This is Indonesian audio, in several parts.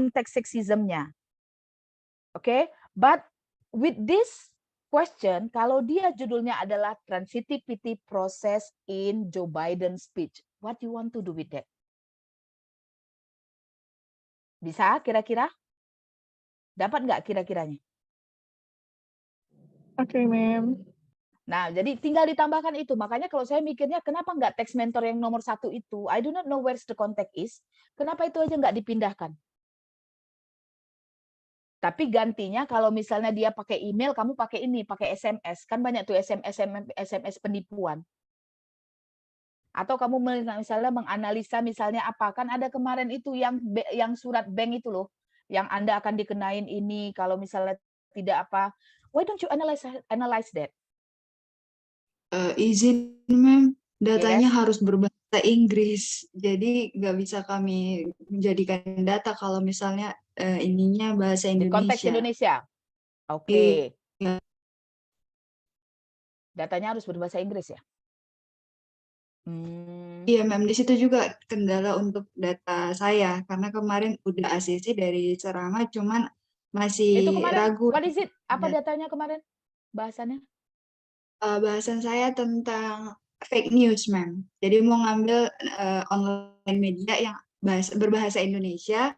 konteks seksismnya. Oke, but with this question, kalau dia judulnya adalah transitivity process in Joe Biden speech, what you want to do with that? Bisa kira-kira? Dapat nggak kira-kiranya? Oke, ma'am. Nah, jadi tinggal ditambahkan itu. Makanya kalau saya mikirnya, kenapa nggak text mentor yang nomor 1 itu? I do not know where the contact is. Kenapa itu aja nggak dipindahkan? Tapi gantinya kalau misalnya dia pakai email, kamu pakai ini, pakai SMS. Kan banyak tuh SMS penipuan. Atau kamu misalnya menganalisa misalnya apa, kan ada kemarin itu yang surat bank itu loh, yang Anda akan dikenain ini kalau misalnya tidak apa. Why don't you analyze that? Izin, ma'am, datanya Yes. harus berbahasa Inggris. Jadi nggak bisa kami menjadikan data kalau misalnya ininya bahasa Di konteks Indonesia. Indonesia. Oke. Iya. Datanya harus berbahasa Inggris ya? Iya, ma'am. Di situ juga kendala untuk data saya karena kemarin udah ACC dari Serama, cuman masih Itu kemarin, ragu. what is it? Apa datanya kemarin? Bahasannya? Bahasan saya tentang fake news, ma'am. Jadi mau ngambil online media yang berbahasa Indonesia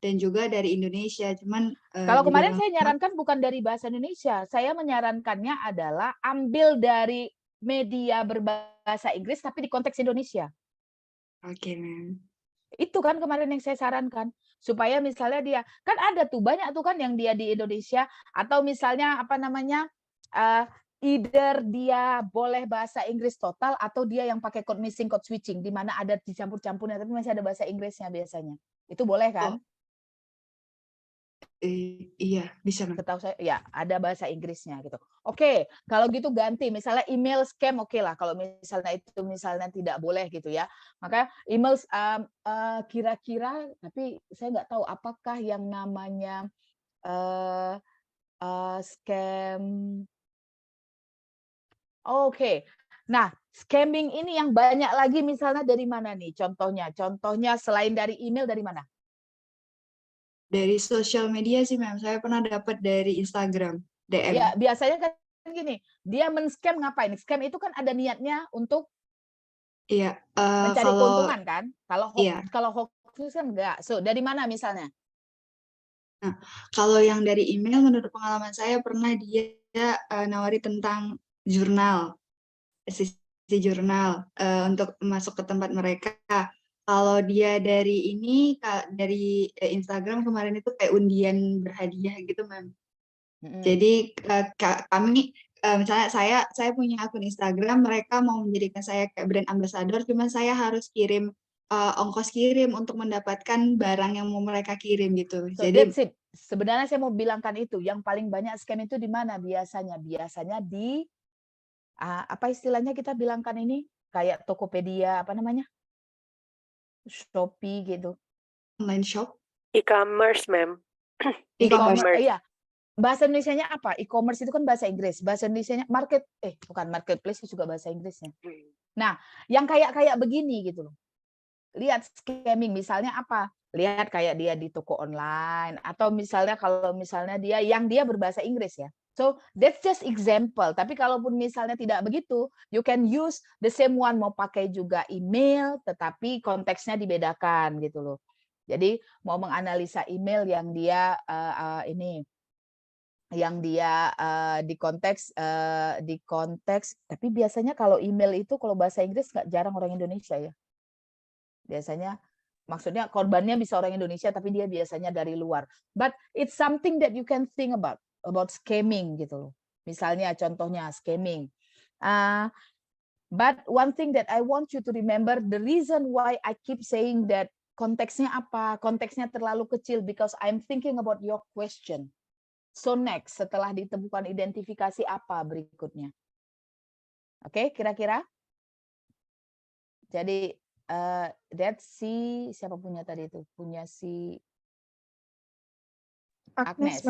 dan juga dari Indonesia. Cuman Kalau kemarin dibilang saya nyarankan bukan dari bahasa Indonesia. Saya menyarankannya adalah ambil dari media berbahasa Inggris tapi di konteks Indonesia. oke, ma'am. Itu kan kemarin yang saya sarankan. Supaya misalnya dia, kan ada tuh banyak tuh kan yang dia di Indonesia, atau misalnya apa namanya, either dia boleh bahasa Inggris total atau dia yang pakai code missing, code switching, di mana ada dicampur-campurnya tapi masih ada bahasa Inggrisnya biasanya. Itu boleh kan? Iya, bisa, ma'am. Setahu saya ya ada bahasa Inggrisnya gitu. Oke, kalau gitu ganti misalnya email scam, oke lah kalau misalnya itu misalnya tidak boleh gitu ya. Maka email kira-kira, tapi saya nggak tahu apakah yang namanya scam. Oke. Nah, scamming ini yang banyak lagi misalnya dari mana nih contohnya? Contohnya selain dari email dari mana? Dari sosial media sih, ma'am. Saya pernah dapat dari Instagram, DM. Ya, biasanya kan gini, dia men-scam ngapain? Scam itu kan ada niatnya untuk Iya, mencari kalau keuntungan kan? iya. Kalau hoax itu kan enggak. So, dari mana misalnya? Nah, kalau yang dari email menurut pengalaman saya pernah dia nawari tentang jurnal, sisi jurnal untuk masuk ke tempat mereka. Kalau dia dari ini dari Instagram kemarin itu kayak undian berhadiah gitu, ma'am. Jadi kami misalnya saya punya akun Instagram, mereka mau menjadikan saya kayak brand ambassador, cuman saya harus kirim ongkos kirim untuk mendapatkan barang yang mau mereka kirim gitu. So, Jadi that's it. Sebenarnya saya mau bilangkan itu, yang paling banyak scam itu di mana biasanya? Biasanya di apa istilahnya kita bilangkan ini? Kayak Tokopedia, apa namanya? Shopee gitu. online shop. E-commerce, ma'am. E-commerce, iya. Bahasa Indonesianya apa? E-commerce itu kan bahasa Inggris. Bahasa Indonesianya bukan marketplace juga bahasa Inggrisnya. Nah, yang kayak begini gitu loh. Lihat scamming misalnya apa? Lihat kayak dia di toko online atau misalnya kalau misalnya dia berbahasa Inggris ya. So that's just example. Tapi kalaupun misalnya tidak begitu, you can use the same one, mau pakai juga email, tetapi konteksnya dibedakan gitu loh. Jadi mau menganalisa email yang dia di konteks tapi biasanya kalau email itu kalau bahasa Inggris nggak jarang orang Indonesia ya. Biasanya maksudnya korbannya bisa orang Indonesia tapi dia biasanya dari luar. But it's something that you can think about scamming gitu loh. Misalnya contohnya scamming. But one thing that I want you to remember, the reason why I keep saying that konteksnya apa? Konteksnya terlalu kecil because I'm thinking about your question. So next, setelah ditemukan identifikasi apa berikutnya? Oke, kira-kira? Jadi that's siapa punya tadi itu? Punya si Agnes.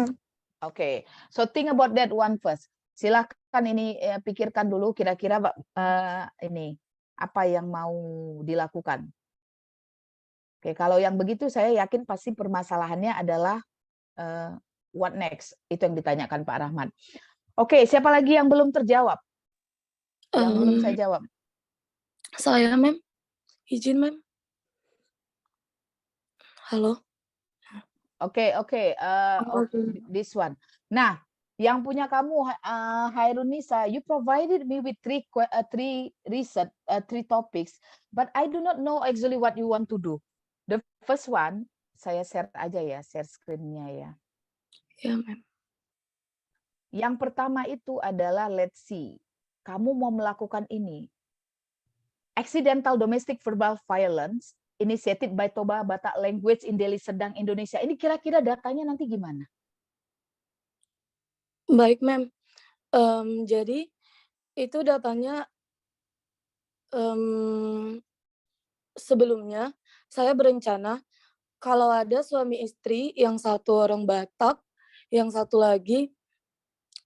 Oke, so think about that one first. Silahkan ini pikirkan dulu kira-kira ini apa yang mau dilakukan. Oke, kalau yang begitu saya yakin pasti permasalahannya adalah what next? Itu yang ditanyakan Pak Rahmat. Oke, siapa lagi yang belum terjawab? Yang belum saya jawab. Saya, Mem. Izin, Mem. Halo. Oke, this one. Nah, yang punya kamu, Hairunisa, you provided me with three topics, but I do not know actually what you want to do. The first one, saya share aja ya, share screen-nya ya. Ya, Mem. Yang pertama itu adalah let's see, kamu mau melakukan ini. Accidental domestic verbal violence initiated by Toba Batak Language in Deli Serdang, Indonesia. Ini kira-kira datanya nanti gimana? Baik, Mem. Jadi itu datanya sebelumnya saya berencana kalau ada suami istri, yang satu orang Batak, yang satu lagi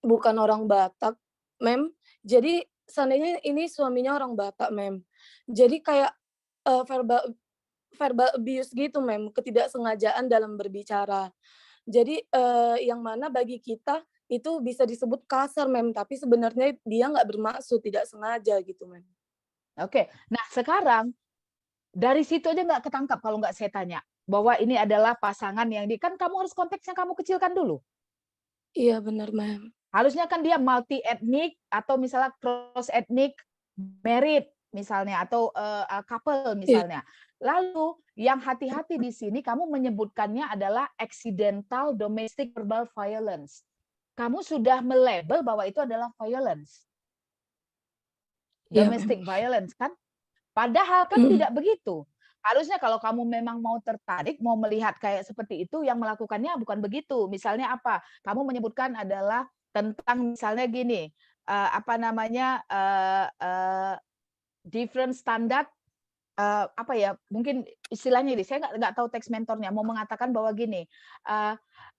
bukan orang Batak, Mem. Jadi seandainya ini suaminya orang Batak, Mem. Jadi kayak verbal abuse gitu, Mem, ketidaksengajaan dalam berbicara. Jadi yang mana bagi kita itu bisa disebut kasar, Mem, tapi sebenarnya dia nggak bermaksud, tidak sengaja gitu, Mem. Oke, nah sekarang dari situ aja nggak ketangkap kalau nggak saya tanya bahwa ini adalah pasangan yang kan kamu harus konteksnya kamu kecilkan dulu. Iya benar, Mem. Harusnya kan dia multi etnik atau misalnya cross etnik, married misalnya atau couple misalnya. Lalu yang hati-hati di sini kamu menyebutkannya adalah accidental domestic verbal violence. Kamu sudah melabel bahwa itu adalah violence. Domestic violence kan? Padahal kan tidak begitu. Harusnya kalau kamu memang mau tertarik, mau melihat kayak seperti itu, yang melakukannya bukan begitu. Misalnya apa? Kamu menyebutkan adalah tentang misalnya gini, different standard, apa ya? Mungkin istilahnya ini, saya nggak tahu teks mentornya mau mengatakan bahwa gini,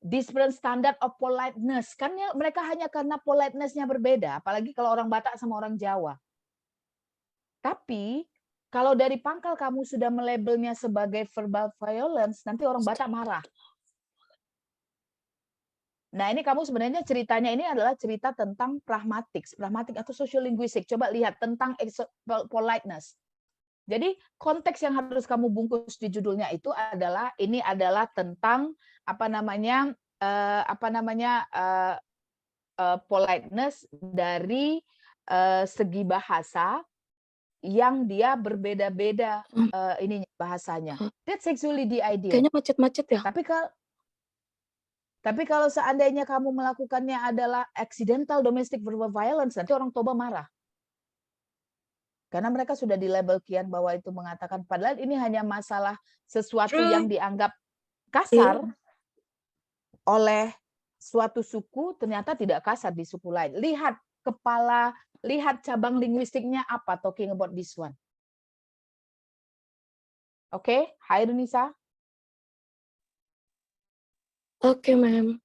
different standard of politeness. Kan ya, mereka hanya karena politeness-nya berbeda, apalagi kalau orang Batak sama orang Jawa. Tapi kalau dari pangkal kamu sudah melabelnya sebagai verbal violence, nanti orang Batak marah. Nah, ini kamu sebenarnya ceritanya ini adalah cerita tentang pragmatik atau social linguistic. Coba lihat tentang politeness. Jadi konteks yang harus kamu bungkus di judulnya itu adalah ini adalah tentang politeness dari segi bahasa yang dia berbeda-beda ininya bahasanya. That's actually the idea. Kayaknya macet-macet ya. Tapi kalau seandainya kamu melakukannya adalah accidental domestic verbal violence, nanti orang Toba marah. Karena mereka sudah di-label kian bahwa itu mengatakan, padahal ini hanya masalah sesuatu yang dianggap kasar oleh suatu suku, ternyata tidak kasar di suku lain. Lihat cabang linguistiknya apa talking about this one. Oke, Hairunisa? Oke, Mem.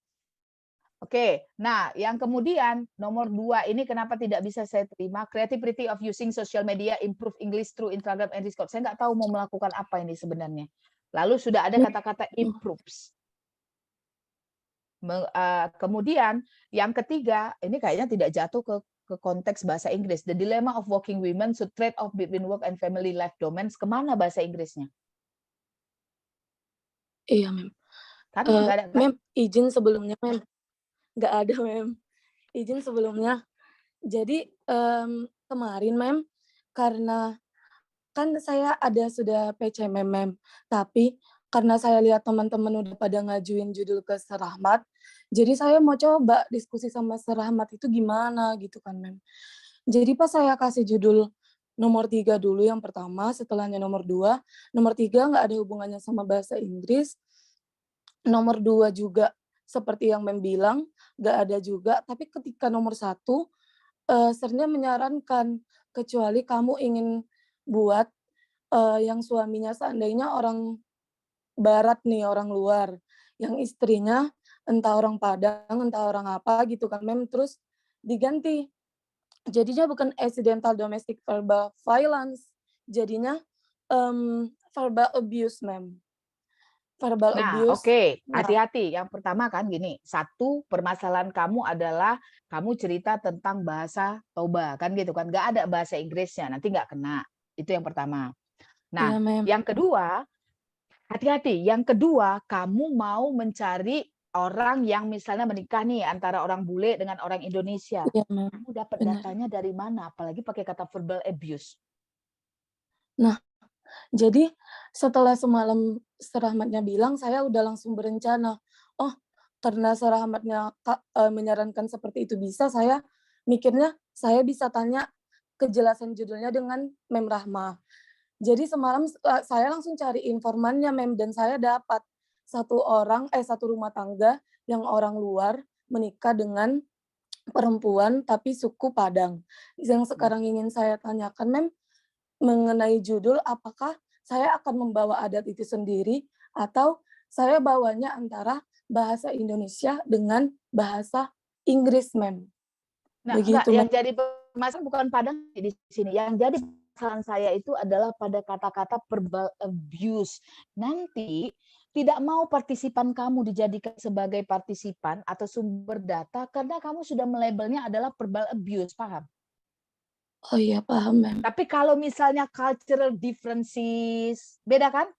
Oke, nah yang kemudian nomor 2 ini kenapa tidak bisa saya terima? Creativity of using social media improve English through Instagram and Discord. Saya nggak tahu mau melakukan apa ini sebenarnya. Lalu sudah ada kata-kata improves. Kemudian yang ketiga, ini kayaknya tidak jatuh ke konteks bahasa Inggris. The dilemma of working women should trade off between work and family life domains. Kemana bahasa Inggrisnya? Iya, Mem. Kan nggak ada, kan? Mem, izin sebelumnya, Mem. Nggak ada, Mem. Izin sebelumnya. Jadi kemarin, Mem, karena kan saya sudah PCM, Mem. Tapi karena saya lihat teman-teman udah pada ngajuin judul ke Sir Rahmat, jadi saya mau coba diskusi sama Sir Rahmat itu gimana gitu kan, Mem. Jadi pas saya kasih judul nomor 3 dulu yang pertama, setelahnya nomor 2. Nomor 3 nggak ada hubungannya sama bahasa Inggris. Nomor 2 juga seperti yang Mem bilang, nggak ada juga. Tapi ketika nomor 1, Sirnya menyarankan, kecuali kamu ingin buat yang suaminya seandainya orang barat nih, orang luar, yang istrinya entah orang Padang, entah orang apa gitu kan, Mem, terus diganti. Jadinya bukan accidental domestic verbal violence, jadinya verbal abuse, ma'am. Verbal Nah, abuse. oke, Nah, hati-hati. Yang pertama kan gini, satu permasalahan kamu adalah kamu cerita tentang bahasa Toba, kan gitu kan? Nggak ada bahasa Inggrisnya, nanti nggak kena. Itu yang pertama. Nah, iya, ma'am. yang kedua, hati-hati. Yang kedua, kamu mau mencari orang yang misalnya menikah nih antara orang bule dengan orang Indonesia. Iya, ma'am. Kamu dapat Benar. datanya dari mana? Apalagi pakai kata verbal abuse. Nah, jadi setelah semalam Rahmatnya bilang, saya udah langsung berencana. Oh, karena Rahmatnya menyarankan seperti itu bisa, saya mikirnya saya bisa tanya kejelasan judulnya dengan Mem Rahma. Jadi semalam saya langsung cari informannya, Mem, dan saya dapat satu rumah tangga yang orang luar menikah dengan perempuan tapi suku Padang. Yang sekarang ingin saya tanyakan, Mem, mengenai judul, apakah saya akan membawa adat itu sendiri atau saya bawanya antara bahasa Indonesia dengan bahasa Inggris, Mem? Nah, enggak, Begitu, yang Mem. jadi masalah bukan Padang di sini. Yang jadi kesalahan saya itu adalah pada kata-kata verbal abuse. Nanti tidak mau partisipan kamu dijadikan sebagai partisipan atau sumber data karena kamu sudah melabelnya adalah verbal abuse, paham? Oh iya, paham, Mem. Tapi kalau misalnya cultural differences, beda kan?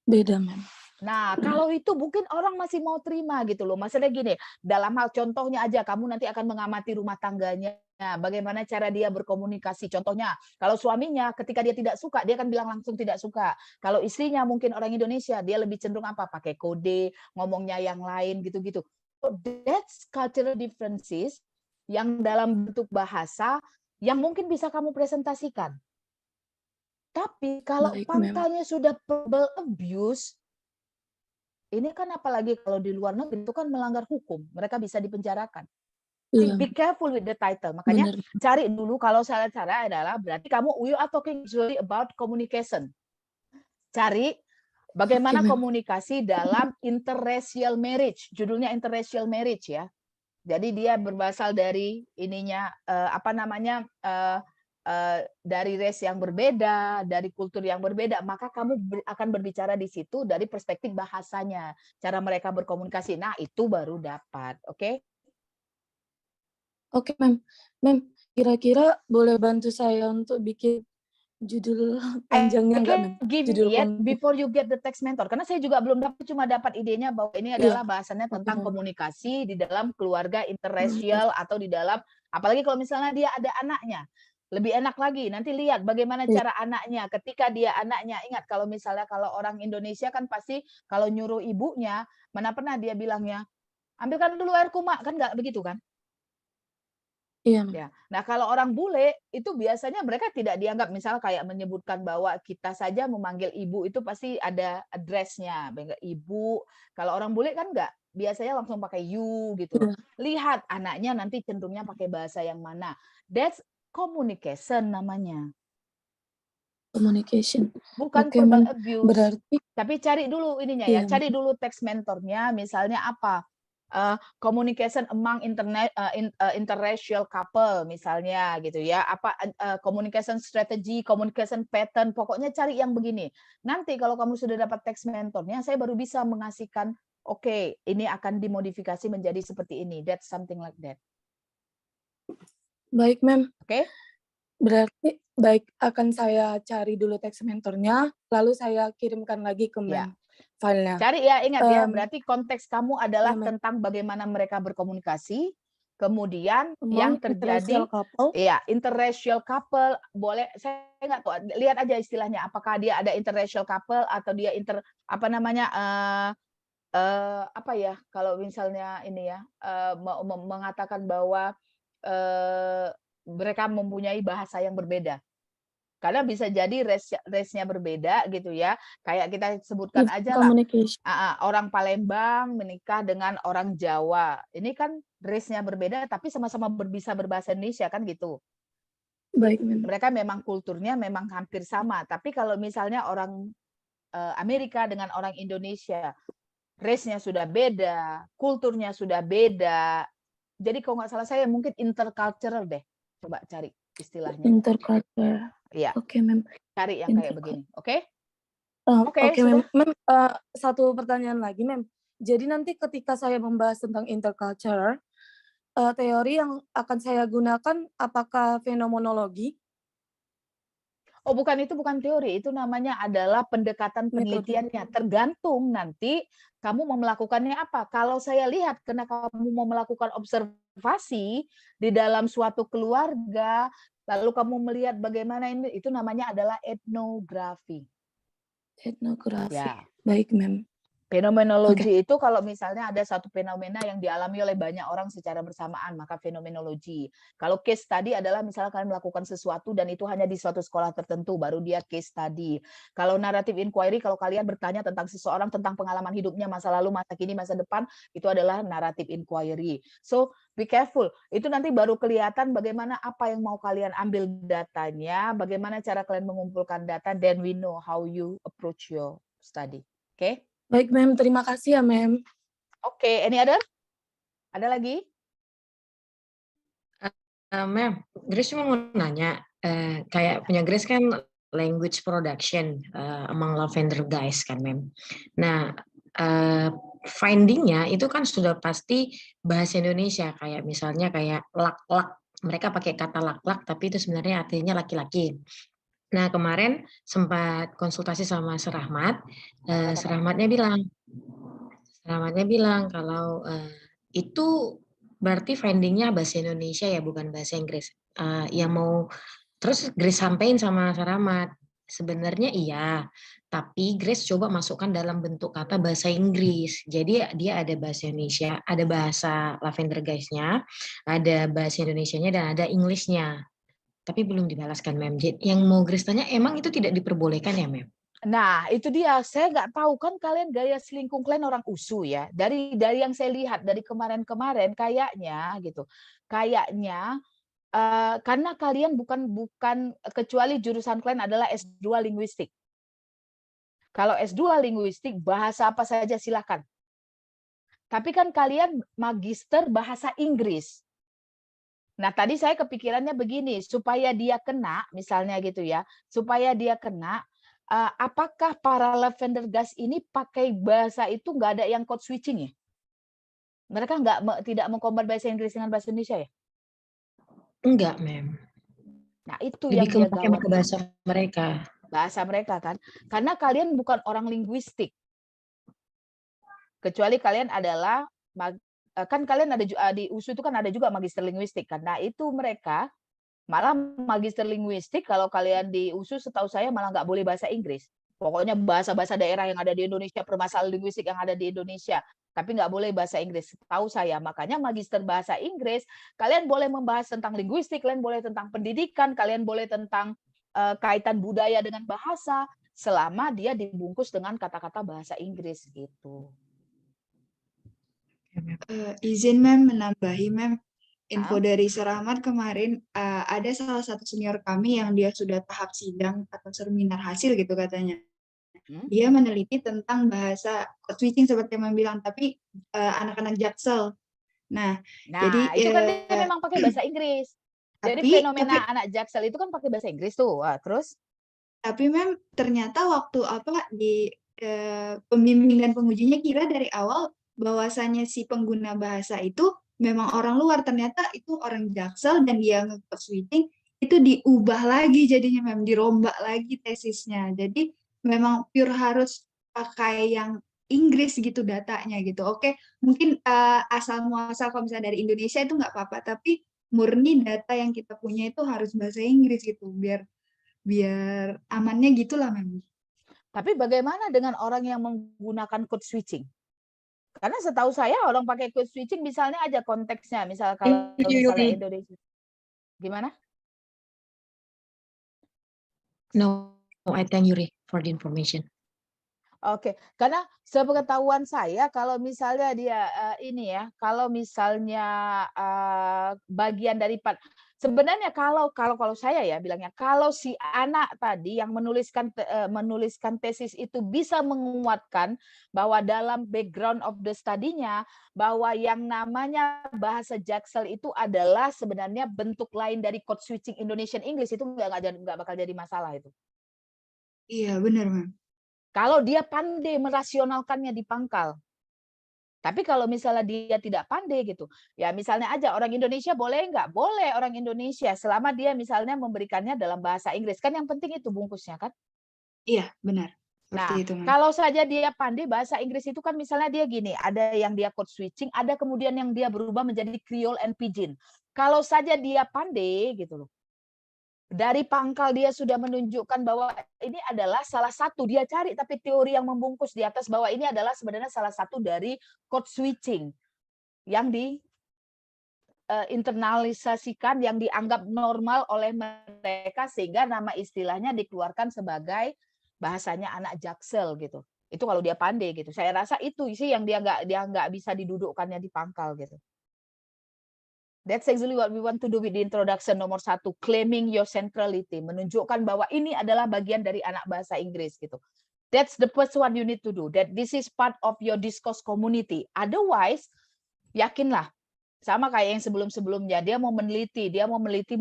Beda, Mem. Nah, kalau itu mungkin orang masih mau terima gitu loh. Maksudnya gini, dalam hal contohnya aja, kamu nanti akan mengamati rumah tangganya, bagaimana cara dia berkomunikasi. Contohnya, kalau suaminya ketika dia tidak suka, dia akan bilang langsung tidak suka. Kalau istrinya mungkin orang Indonesia, dia lebih cenderung apa? Pakai kode, ngomongnya yang lain gitu-gitu. So that's cultural differences yang dalam bentuk bahasa yang mungkin bisa kamu presentasikan. Tapi kalau Baik, Mem. pangkalnya sudah verbal abuse, ini kan apalagi kalau di luar negeri itu kan melanggar hukum, mereka bisa dipenjarakan. Iya, Be careful with the title. Makanya benar. cari dulu, kalau salah cara adalah berarti kamu we are talking usually about communication. Cari Oke, bagaimana Mem. komunikasi dalam interracial marriage. Judulnya interracial marriage ya. Jadi dia berasal dari ininya apa namanya dari race yang berbeda, dari kultur yang berbeda, maka kamu akan berbicara di situ dari perspektif bahasanya, cara mereka berkomunikasi. Nah, itu baru dapat, oke? Oke, Mem. Mem, kira-kira boleh bantu saya untuk bikin judul panjangnya nggak, Mem? Give Judul me yet komik. before you get the text mentor. Karena saya juga belum dapat, cuma dapat idenya bahwa ini Iya. adalah bahasannya Oke, tentang Mem. komunikasi di dalam keluarga Komunikasi. interracial atau di dalam, apalagi kalau misalnya dia ada anaknya. Lebih enak lagi, nanti lihat bagaimana Iya. cara anaknya ketika dia anaknya, ingat kalau misalnya kalau orang Indonesia kan pasti kalau nyuruh ibunya, mana pernah dia bilangnya, ambilkan dulu air kumak, kan nggak begitu kan? Iya, Mem. Ya. Nah, kalau orang bule itu biasanya mereka tidak dianggap, misal kayak menyebutkan bahwa kita saja memanggil ibu itu pasti ada address-nya, ibu. Kalau orang bule kan enggak, biasanya langsung pakai you gitu loh. Iya. Lihat anaknya nanti cenderungnya pakai bahasa yang mana. That's communication namanya. Communication. Bukan Oke, verbal Mem. abuse. Berarti Tapi cari dulu ininya ya, iya, cari Mem. dulu teks mentornya, misalnya apa? Communication among interracial couple misalnya gitu ya, apa communication strategy, communication pattern, pokoknya cari yang begini. Nanti kalau kamu sudah dapat teks mentornya, saya baru bisa mengasihkan, oke, ini akan dimodifikasi menjadi seperti ini. That's something like that. Baik, Mem. Oke? Berarti baik, akan saya cari dulu teks mentornya, lalu saya kirimkan lagi ke Ya. Mem filenya. Cari ya, ingat ya, berarti konteks kamu adalah Iya, Mem. tentang bagaimana mereka berkomunikasi, kemudian Among yang terjadi interracial couple. ya interracial couple, boleh saya nggak tahu, lihat aja istilahnya, apakah dia ada interracial couple atau dia apa namanya apa ya, kalau misalnya ini ya mengatakan bahwa mereka mempunyai bahasa yang berbeda. Karena bisa jadi race-nya berbeda gitu ya. Kayak kita sebutkan Different aja lah, communication. orang Palembang menikah dengan orang Jawa. Ini kan race-nya berbeda tapi sama-sama bisa berbahasa Indonesia kan gitu. Baik, Mem. Mereka memang kulturnya memang hampir sama, tapi kalau misalnya orang Amerika dengan orang Indonesia, race-nya sudah beda, kulturnya sudah beda. Jadi kalau nggak salah saya mungkin intercultural deh. Coba cari istilahnya. Intercultural. Iya. Oke, Mem. Cari yang kayak begini, oke? Oke, Oke, Mem. sudah. Mem, satu pertanyaan lagi, Mem. Jadi nanti ketika saya membahas tentang interculture, teori yang akan saya gunakan apakah fenomenologi, Oh, bukan, itu bukan teori, itu namanya adalah pendekatan metode? penelitiannya. Tergantung nanti kamu mau melakukannya apa. Kalau saya lihat karena kamu mau melakukan observasi di dalam suatu keluarga, lalu kamu melihat bagaimana ini, itu namanya adalah etnografi. Etnografi. Ya. Baik, Mem. Fenomenologi itu kalau misalnya ada satu fenomena yang dialami oleh banyak orang secara bersamaan, maka fenomenologi. Kalau case study adalah misalnya kalian melakukan sesuatu dan itu hanya di suatu sekolah tertentu, baru dia case study. Kalau narrative inquiry, kalau kalian bertanya tentang seseorang, tentang pengalaman hidupnya, masa lalu, masa kini, masa depan, itu adalah narrative inquiry. So, be careful. Itu nanti baru kelihatan bagaimana apa yang mau kalian ambil datanya, bagaimana cara kalian mengumpulkan data, then we know how you approach your study. Oke? Okay? Baik, Mem. Terima kasih ya, Mem. Oke, any other? Ada lagi? Mem, Grace cuma mau nanya, kayak punya Grace kan language production among Lavender Guys kan, Mem. Nah, findingnya itu kan sudah pasti bahasa Indonesia, kayak misalnya kayak lak-lak. Mereka pakai kata lak-lak, tapi itu sebenarnya artinya laki-laki. Nah, kemarin sempat konsultasi sama Serahmat, Serahmatnya bilang kalau itu berarti findingnya bahasa Indonesia ya, bukan bahasa Inggris. Yang mau terus Grace sampein sama Serahmat, sebenarnya iya, tapi Grace coba masukkan dalam bentuk kata bahasa Inggris. Jadi dia ada bahasa Indonesia, ada bahasa Lavender Guys-nya, ada bahasa Indonesianya, dan ada English-nya. Tapi belum dibalaskan, Mem. Yang mau Grace tanya, emang itu tidak diperbolehkan ya, Mem? Nah, itu dia. Saya nggak tahu kan kalian gaya selingkuh kalian orang USU ya. Dari yang saya lihat dari kemarin-kemarin kayaknya gitu. Kayaknya karena kalian bukan kecuali jurusan kalian adalah S2 linguistik. Kalau S2 linguistik bahasa apa saja silakan. Tapi kan kalian magister bahasa Inggris. Nah, tadi saya kepikirannya begini, supaya dia kena, misalnya gitu ya, supaya dia kena, apakah para Lavender Guys ini pakai bahasa itu nggak ada yang code switching ya? Mereka tidak mengcombine bahasa Inggris dengan bahasa Indonesia ya? Enggak, Mem. Nah, itu Lebih yang ke dia pakai gawat. bahasa mereka. Bahasa mereka kan. Karena kalian bukan orang linguistik. Kecuali kalian adalah, kan kalian ada di USU itu kan ada juga magister linguistik kan. Nah, itu mereka malah magister linguistik kalau kalian di USU setahu saya malah nggak boleh bahasa Inggris. Pokoknya bahasa-bahasa daerah yang ada di Indonesia, permasalahan linguistik yang ada di Indonesia, tapi nggak boleh bahasa Inggris. Tahu saya, makanya magister bahasa Inggris, kalian boleh membahas tentang linguistik, kalian boleh tentang pendidikan, kalian boleh tentang kaitan budaya dengan bahasa, selama dia dibungkus dengan kata-kata bahasa Inggris gitu. Izin Mem menambahi Mem, info dari Serahmat kemarin ada salah satu senior kami yang dia sudah tahap sidang atau seminar hasil gitu katanya. Dia meneliti tentang bahasa code switching seperti yang bilang, tapi anak-anak Jaksel. Nah, jadi itu kan dia memang pakai bahasa Inggris. Jadi fenomena anak Jaksel itu kan pakai bahasa Inggris tuh. Terus? Tapi Mem, ternyata waktu di pembimbing dan pengujinya kira dari awal bahwasanya si pengguna bahasa itu memang orang luar, ternyata itu orang Jaksel dan dia nge-code switching itu diubah lagi jadinya, Mem, dirombak lagi tesisnya. Jadi memang pure harus pakai yang Inggris gitu datanya gitu. Oke, mungkin asal muasal kalau misalnya dari Indonesia itu nggak apa-apa, tapi murni data yang kita punya itu harus bahasa Inggris gitu biar amannya gitulah memang. Tapi bagaimana dengan orang yang menggunakan code switching? Karena setahu saya orang pakai code switching misalnya aja konteksnya, misal kalau misalnya Indonesia. Gimana? No, I thank you, Ri, for the information. Oke, karena sepengetahuan saya kalau misalnya dia ini ya, kalau misalnya bagian dari sebenarnya kalau saya ya bilangnya, kalau si anak tadi yang menuliskan tesis itu bisa menguatkan bahwa dalam background of the study-nya bahwa yang namanya bahasa Jaksel itu adalah sebenarnya bentuk lain dari code switching Indonesian English, itu nggak bakal jadi masalah itu. Iya, benar, Mem. Kalau dia pandai merasionalkannya di pangkal. Tapi kalau misalnya dia tidak pandai gitu, ya misalnya aja orang Indonesia boleh nggak? Boleh orang Indonesia, selama dia misalnya memberikannya dalam bahasa Inggris. Kan yang penting itu bungkusnya kan. Iya, benar. Seperti Nah, itu, Mem. kalau saja dia pandai bahasa Inggris itu kan misalnya dia gini, ada yang dia code switching, ada kemudian yang dia berubah menjadi Creole and Pidgin. Kalau saja dia pandai gitu loh. Dari pangkal dia sudah menunjukkan bahwa ini adalah salah satu, dia cari tapi teori yang membungkus di atas bahwa ini adalah sebenarnya salah satu dari code switching yang internalisasikan, yang dianggap normal oleh mereka sehingga nama istilahnya dikeluarkan sebagai bahasanya anak Jaksel gitu. Itu kalau dia pandai gitu. Saya rasa itu sih yang dia nggak bisa didudukkannya di pangkal gitu. That's exactly what we want to do with the introduction nomor 1, claiming your centrality, menunjukkan bahwa ini adalah bagian dari anak bahasa Inggris gitu. That's the first one you need to do. That this is part of your discourse community. Otherwise, yakinlah sama kayak yang sebelum-sebelumnya, dia mau meneliti,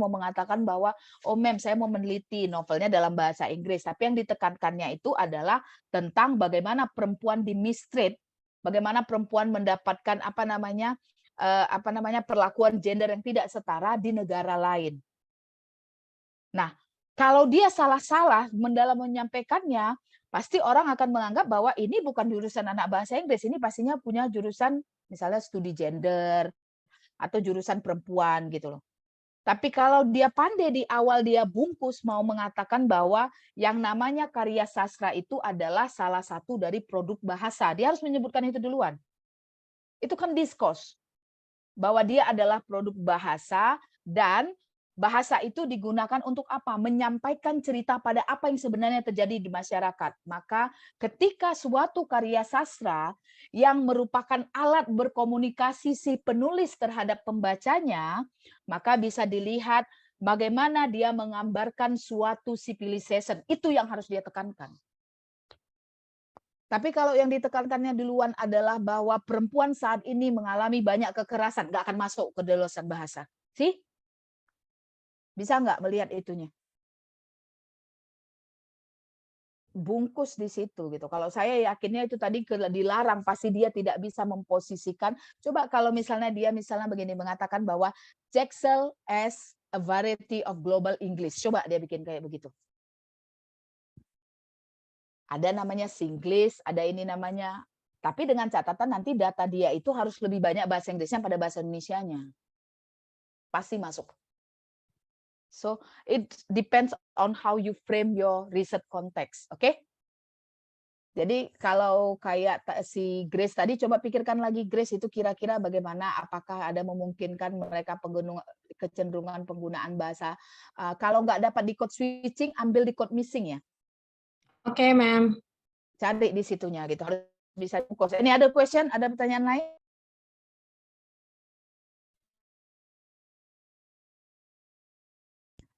mau mengatakan bahwa, oh mem, saya mau meneliti novelnya dalam bahasa Inggris. Tapi yang ditekankannya itu adalah tentang bagaimana perempuan dimistreat, bagaimana perempuan mendapatkan perlakuan gender yang tidak setara di negara lain. Nah, kalau dia salah-salah dalam menyampaikannya, pasti orang akan menganggap bahwa ini bukan jurusan anak bahasa Inggris, ini pastinya punya jurusan misalnya studi gender atau jurusan perempuan gitu loh. Tapi kalau dia pandai di awal dia bungkus mau mengatakan bahwa yang namanya karya sastra itu adalah salah satu dari produk bahasa. Dia harus menyebutkan itu duluan. Itu kan discourse. Bahwa dia adalah produk bahasa dan bahasa itu digunakan untuk apa? Menyampaikan cerita pada apa yang sebenarnya terjadi di masyarakat. Maka ketika suatu karya sastra yang merupakan alat berkomunikasi si penulis terhadap pembacanya, maka bisa dilihat bagaimana dia menggambarkan suatu civilization. Itu yang harus dia tekankan. Tapi kalau yang ditekankannya duluan adalah bahwa perempuan saat ini mengalami banyak kekerasan, nggak akan masuk ke dalam bahasa. Sih? Bisa nggak melihat itunya? Bungkus di situ gitu. Kalau saya yakinnya itu tadi dilarang, pasti dia tidak bisa memposisikan. Coba kalau misalnya dia misalnya begini mengatakan bahwa Jaksel as a variety of global English. Coba dia bikin kayak begitu. Ada namanya Singlish, ada ini namanya. Tapi dengan catatan nanti data dia itu harus lebih banyak bahasa Inggrisnya pada bahasa Indonesianya. Pasti masuk. So it depends on how you frame your research context, oke? Okay? Jadi kalau kayak si Grace tadi, coba pikirkan lagi Grace itu kira-kira bagaimana, apakah ada memungkinkan mereka kecenderungan penggunaan bahasa. Kalau nggak dapat di code switching, ambil di code missing ya. Oke, Mem. Cari di situnya gitu, harus bisa. Ini ada question, ada pertanyaan lain?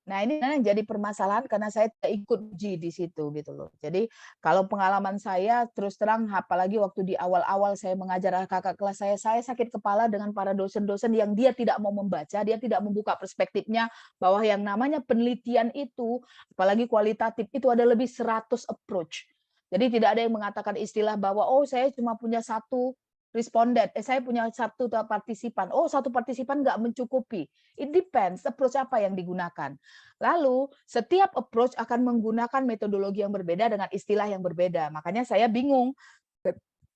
Nah, ini yang jadi permasalahan karena saya tidak ikut uji di situ gitu loh. Jadi kalau pengalaman saya terus terang, apalagi waktu di awal-awal saya mengajar kakak kelas saya sakit kepala dengan para dosen-dosen yang dia tidak mau membaca, dia tidak membuka perspektifnya bahwa yang namanya penelitian itu, apalagi kualitatif, itu ada lebih 100 approach. Jadi tidak ada yang mengatakan istilah bahwa oh saya cuma punya satu responden, saya punya satu partisipan. Oh, satu partisipan nggak mencukupi. It depends approach apa yang digunakan. Lalu setiap approach akan menggunakan metodologi yang berbeda dengan istilah yang berbeda. Makanya saya bingung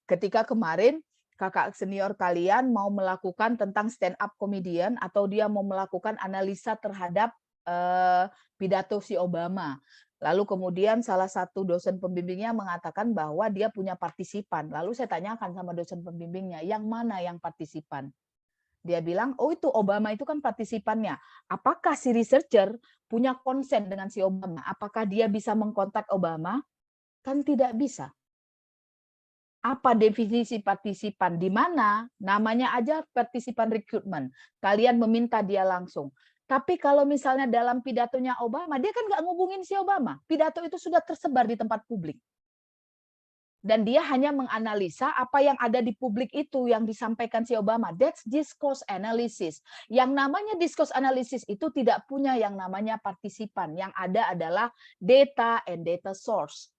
ketika kemarin kakak senior kalian mau melakukan tentang stand up comedian atau dia mau melakukan analisa terhadap pidato si Obama. Lalu kemudian salah satu dosen pembimbingnya mengatakan bahwa dia punya partisipan. Lalu saya tanyakan sama dosen pembimbingnya, yang mana yang partisipan? Dia bilang, oh itu Obama itu kan partisipannya. Apakah si researcher punya konsen dengan si Obama? Apakah dia bisa mengkontak Obama? Kan tidak bisa. Apa definisi partisipan? Di mana namanya aja partisipan rekrutmen. Kalian meminta dia langsung. Tapi kalau misalnya dalam pidatonya Obama, dia kan nggak ngubungin si Obama. Pidato itu sudah tersebar di tempat publik. Dan dia hanya menganalisa apa yang ada di publik itu yang disampaikan si Obama. That's discourse analysis. Yang namanya discourse analysis itu tidak punya yang namanya partisipan. Yang ada adalah data and data source.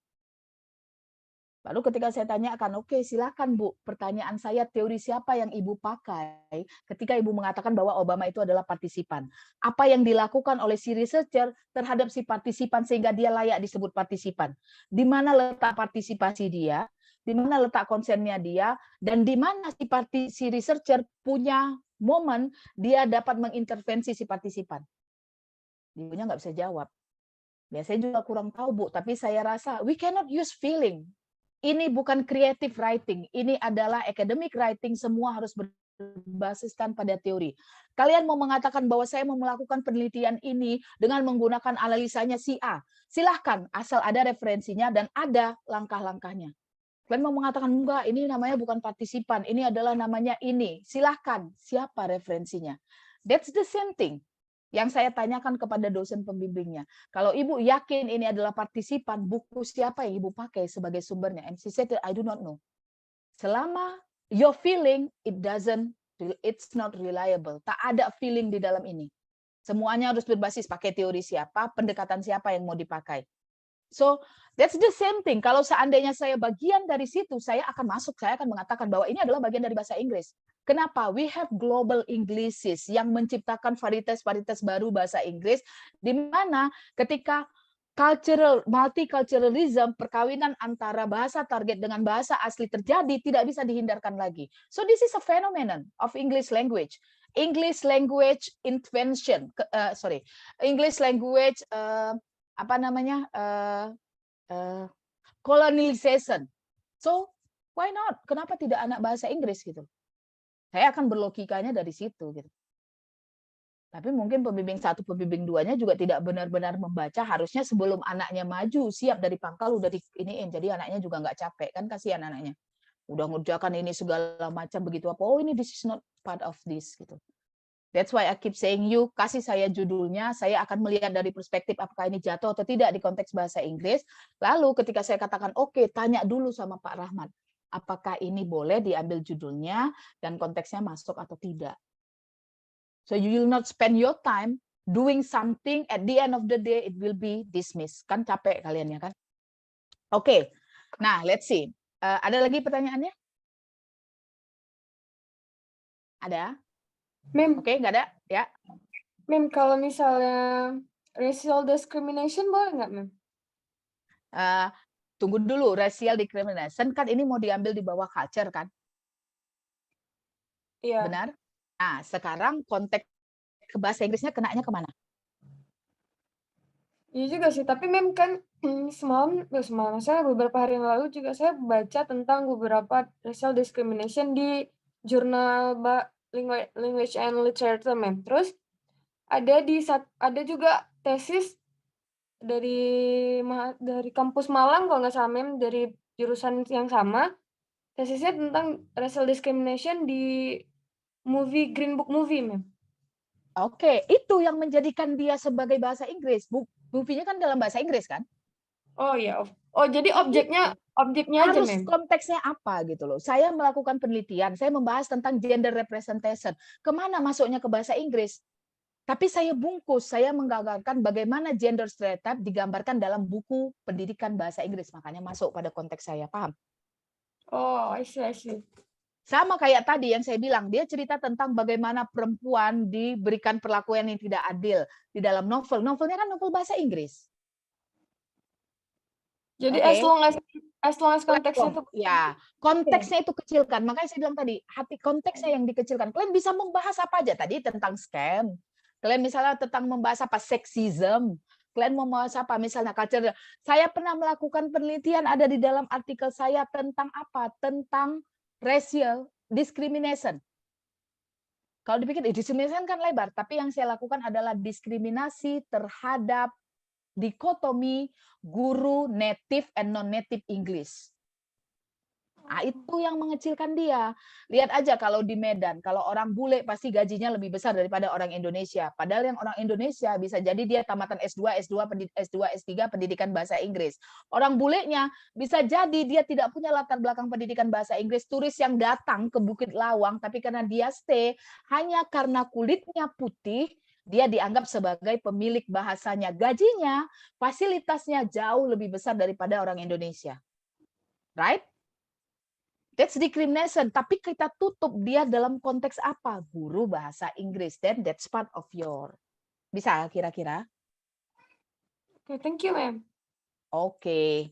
Lalu ketika saya tanyakan, oke silakan Bu, pertanyaan saya teori siapa yang Ibu pakai ketika Ibu mengatakan bahwa Obama itu adalah partisipan. Apa yang dilakukan oleh si researcher terhadap si partisipan sehingga dia layak disebut partisipan. Di mana letak partisipasi dia, di mana letak konsennya dia, dan di mana si researcher punya momen dia dapat mengintervensi si partisipan. Ibunya nggak bisa jawab. Ya, saya juga kurang tahu, Bu, tapi saya rasa we cannot use feeling. Ini bukan creative writing, ini adalah academic writing, semua harus berbasiskan pada teori. Kalian mau mengatakan bahwa saya mau melakukan penelitian ini dengan menggunakan analisanya si A. Silahkan, asal ada referensinya dan ada langkah-langkahnya. Kalian mau mengatakan, enggak, ini namanya bukan partisipan, ini adalah namanya ini. Silahkan, siapa referensinya? That's the same thing yang saya tanyakan kepada dosen pembimbingnya. Kalau Ibu yakin ini adalah partisipan, buku siapa yang Ibu pakai sebagai sumbernya? And she said, I do not know. Selama your feeling, it's not reliable. Tak ada feeling di dalam ini. Semuanya harus berbasis pakai teori siapa, pendekatan siapa yang mau dipakai. So, that's the same thing. Kalau seandainya saya bagian dari situ, saya akan masuk, saya akan mengatakan bahwa ini adalah bagian dari bahasa Inggris. Kenapa? We have global Englishes yang menciptakan varietas-varietas baru bahasa Inggris, di mana ketika multiculturalism, perkawinan antara bahasa target dengan bahasa asli terjadi, tidak bisa dihindarkan lagi. So this is a phenomenon of English language. English language invention, English language colonization. So why not? Kenapa tidak anak bahasa Inggris gitu? Saya akan berlogikanya dari situ gitu. Tapi mungkin pembimbing 1, pembimbing 2-nya juga tidak benar-benar membaca. Harusnya sebelum anaknya maju, siap dari pangkal udah diiniin. Jadi anaknya juga nggak capek kan, kasihan anaknya. Udah ngerjakan ini segala macam begitu apa. Oh ini this is not part of this gitu. That's why I keep saying you kasih saya judulnya, saya akan melihat dari perspektif apakah ini jatuh atau tidak di konteks bahasa Inggris. Lalu ketika saya katakan oke, tanya dulu sama Pak Rahmat, apakah ini boleh diambil judulnya dan konteksnya masuk atau tidak. So you will not spend your time doing something, at the end of the day it will be dismissed. Kan capek kalian ya kan? Oke, nah let's see. Ada lagi pertanyaannya? Ada? Mem, Oke, nggak ada? Ya. Mem, kalau misalnya racial discrimination boleh nggak, Mem? Tunggu dulu, racial discrimination kan ini mau diambil di bawah culture kan? Iya. Benar? Nah, sekarang konteks ke bahasa Inggrisnya kenanya kemana? Iya juga sih, tapi Mem kan semalam, saya beberapa hari yang lalu juga saya baca tentang beberapa racial discrimination di jurnal Language and Literature, Mem. Terus ada juga tesis dari kampus Malang kalau nggak salah, Mem, dari jurusan yang sama. Tesisnya tentang racial discrimination di Green Book movie, Mem. Oke, itu yang menjadikan dia sebagai bahasa Inggris. Movie-nya kan dalam bahasa Inggris kan? Oh iya. Oh jadi objeknya aja, Harus Mem. konteksnya apa gitu loh. Saya melakukan penelitian, saya membahas tentang gender representation. Kemana masuknya ke bahasa Inggris? Tapi saya bungkus, saya menggambarkan bagaimana gender stereotype digambarkan dalam buku pendidikan bahasa Inggris. Makanya masuk pada konteks saya, paham? Oh, I see. Sama kayak tadi yang saya bilang, dia cerita tentang bagaimana perempuan diberikan perlakuan yang tidak adil di dalam novel. Novelnya kan novel bahasa Inggris. Jadi Okay. as long as konteksnya itu ya, konteksnya itu kecilkan. Makanya saya bilang tadi, hati konteksnya yang dikecilkan. Kalian bisa membahas apa aja tadi tentang scam. Kalian misalnya tentang membahas apa sexism. Kalian mau membahas apa misalnya culture. Saya pernah melakukan penelitian ada di dalam artikel saya tentang apa? Tentang racial discrimination. Kalau dipikir discrimination kan lebar, tapi yang saya lakukan adalah diskriminasi terhadap dikotomi guru native and non-native English. Nah, itu yang mengecilkan dia. Lihat aja kalau di Medan, kalau orang bule pasti gajinya lebih besar daripada orang Indonesia. Padahal yang orang Indonesia bisa jadi dia tamatan S2, S2, pendidikan bahasa Inggris. Orang bulenya bisa jadi dia tidak punya latar belakang pendidikan bahasa Inggris, turis yang datang ke Bukit Lawang, tapi karena dia stay, hanya karena kulitnya putih, dia dianggap sebagai pemilik bahasanya. Gajinya, fasilitasnya jauh lebih besar daripada orang Indonesia. Right? That's discrimination. Tapi kita tutup dia dalam konteks apa? Guru bahasa Inggris. Then that's part of your. Bisa kira-kira? Oke, thank you, ma'am. Oke.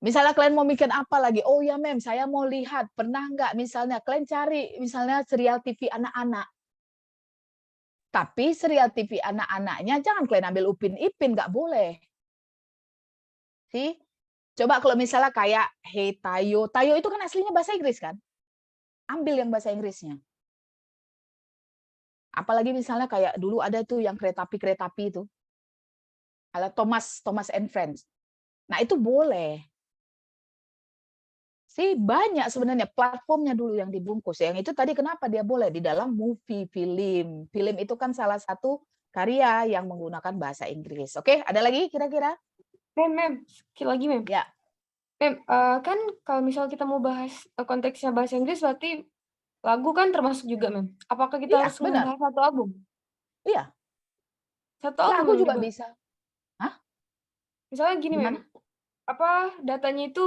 Misalnya kalian mau bikin apa lagi? Oh ya, mem, saya mau lihat. Pernah nggak misalnya kalian cari misalnya serial TV anak-anak. Tapi serial TV anak-anaknya jangan kalian ambil Upin Ipin, nggak boleh. See? Coba kalau misalnya kayak Hey Tayo. Tayo itu kan aslinya bahasa Inggris kan? Ambil yang bahasa Inggrisnya. Apalagi misalnya kayak dulu ada tuh yang kereta api itu. Ala Thomas and Friends. Nah, itu boleh. Sih banyak sebenarnya platformnya dulu yang dibungkus. Yang itu tadi kenapa dia boleh di dalam movie, film. Film itu kan salah satu karya yang menggunakan bahasa Inggris. Oke, ada lagi kira-kira? Mem, sekali lagi, Mem. Ya. Mem, kan kalau misal kita mau bahas konteksnya bahasa Inggris, berarti lagu kan termasuk juga, Mem. Apakah kita Iya, harus benar. membahas satu album? Iya. Satu album Lagu Mem, juga dibahas. bisa. Hah? Misalnya gini, Gimana? Mem. Apa datanya itu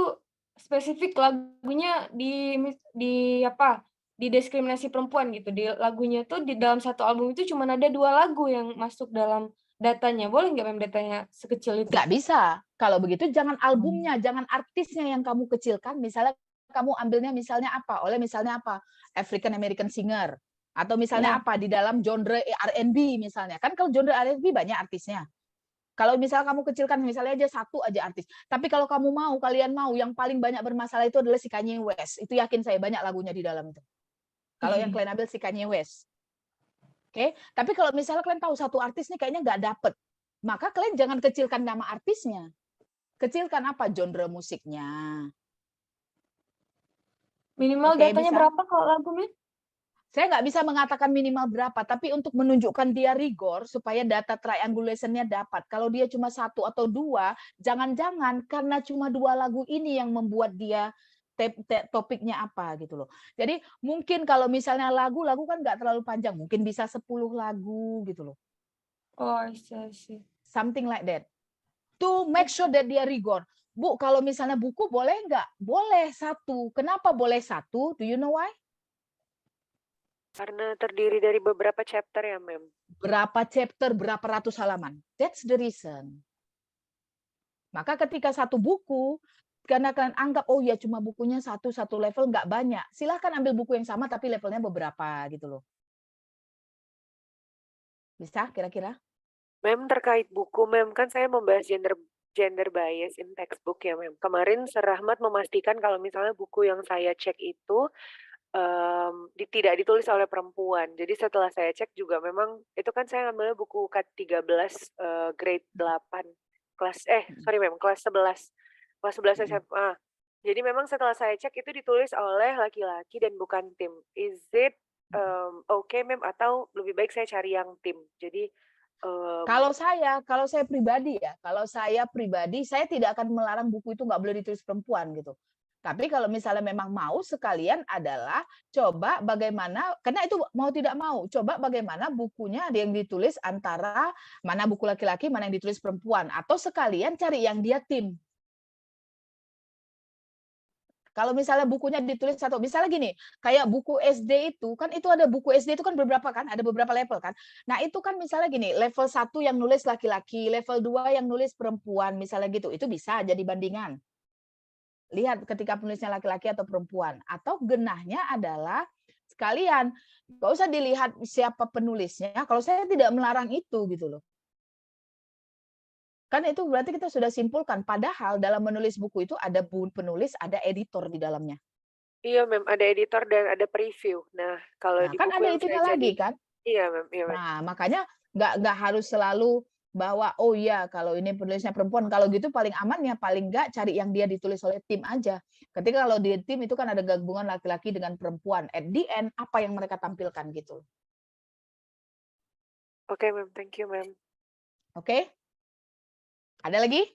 spesifik lagunya di apa? Di diskriminasi perempuan gitu. Di lagunya tuh di dalam satu album itu cuma ada 2 lagu yang masuk dalam datanya. Boleh nggak, Mem, datanya sekecil itu? Nggak bisa. Kalau begitu jangan albumnya, jangan artisnya yang kamu kecilkan. Misalnya kamu ambilnya misalnya apa? Oleh misalnya apa? African American singer. Atau misalnya Ya. apa? Di dalam genre R&B misalnya. Kan kalau genre R&B banyak artisnya. Kalau misalnya kamu kecilkan misalnya aja satu aja artis. Tapi kalau kalian mau yang paling banyak bermasalah itu adalah si Kanye West. Itu yakin saya banyak lagunya di dalam itu. Kalau yang kalian ambil si Kanye West. Oke, tapi kalau misalnya kalian tahu satu artis nih kayaknya nggak dapet, maka kalian jangan kecilkan nama artisnya. Kecilkan apa? Genre musiknya. Minimal Oke, datanya bisa. berapa kalau lagu, Mem? Saya nggak bisa mengatakan minimal berapa, tapi untuk menunjukkan dia rigor supaya data triangulation-nya dapat. Kalau dia cuma 1 atau 2, jangan-jangan karena cuma 2 lagu ini yang membuat dia topiknya apa gitu loh. Jadi mungkin kalau misalnya lagu kan nggak terlalu panjang, mungkin bisa 10 lagu gitu loh. Oh, I see. Something like that. To make sure that dia rigor. Bu, kalau misalnya buku boleh nggak? Boleh 1. Kenapa boleh 1? Do you know why? Karena terdiri dari beberapa chapter ya, Mem. Berapa chapter, berapa ratus halaman. That's the reason. Maka ketika satu buku, karena kalian anggap, oh ya cuma bukunya satu level, nggak banyak. Silahkan ambil buku yang sama, tapi levelnya beberapa gitu loh. Bisa kira-kira? Mem, terkait buku, Mem, kan saya membahas gender bias in textbook ya, Mem. Kemarin Sir Rahmat memastikan kalau misalnya buku yang saya cek itu tidak ditulis oleh perempuan. Jadi setelah saya cek juga memang itu kan saya ngambilnya buku K13 grade 8 kelas kelas 11. Kelas 11 SMA. Jadi memang setelah saya cek itu ditulis oleh laki-laki dan bukan tim. Is it okay, Mem, atau lebih baik saya cari yang tim? Jadi Kalau saya pribadi ya, saya tidak akan melarang buku itu nggak boleh ditulis perempuan gitu. Tapi kalau misalnya memang mau sekalian adalah coba bagaimana, karena itu mau tidak mau, coba bagaimana bukunya ada yang ditulis antara mana buku laki-laki, mana yang ditulis perempuan. Atau sekalian cari yang dia tim. Kalau misalnya bukunya ditulis satu, misalnya gini, kayak buku SD itu, kan itu ada buku SD itu kan beberapa kan, ada beberapa level kan. Nah itu kan misalnya gini, level 1 yang nulis laki-laki, level 2 yang nulis perempuan, misalnya gitu, itu bisa jadi bandingan. Lihat ketika penulisnya laki-laki atau perempuan. Atau genahnya adalah sekalian, nggak usah dilihat siapa penulisnya, kalau saya tidak melarang itu gitu loh. Kan itu berarti kita sudah simpulkan, padahal dalam menulis buku itu ada penulis, ada editor di dalamnya. iya, Mem, ada editor dan ada preview. Nah, kalau di Kan buku ada yang itunya saya lagi jadi, kan? iya, Mem, iya, Mem. Nah, makanya nggak harus selalu bahwa oh iya kalau ini penulisnya perempuan, kalau gitu paling amannya paling nggak cari yang dia ditulis oleh tim aja. Ketika kalau di tim itu kan ada gabungan laki-laki dengan perempuan. At the end apa yang mereka tampilkan gitu. Oke, Mem, thank you, Mem. Oke? Ada lagi?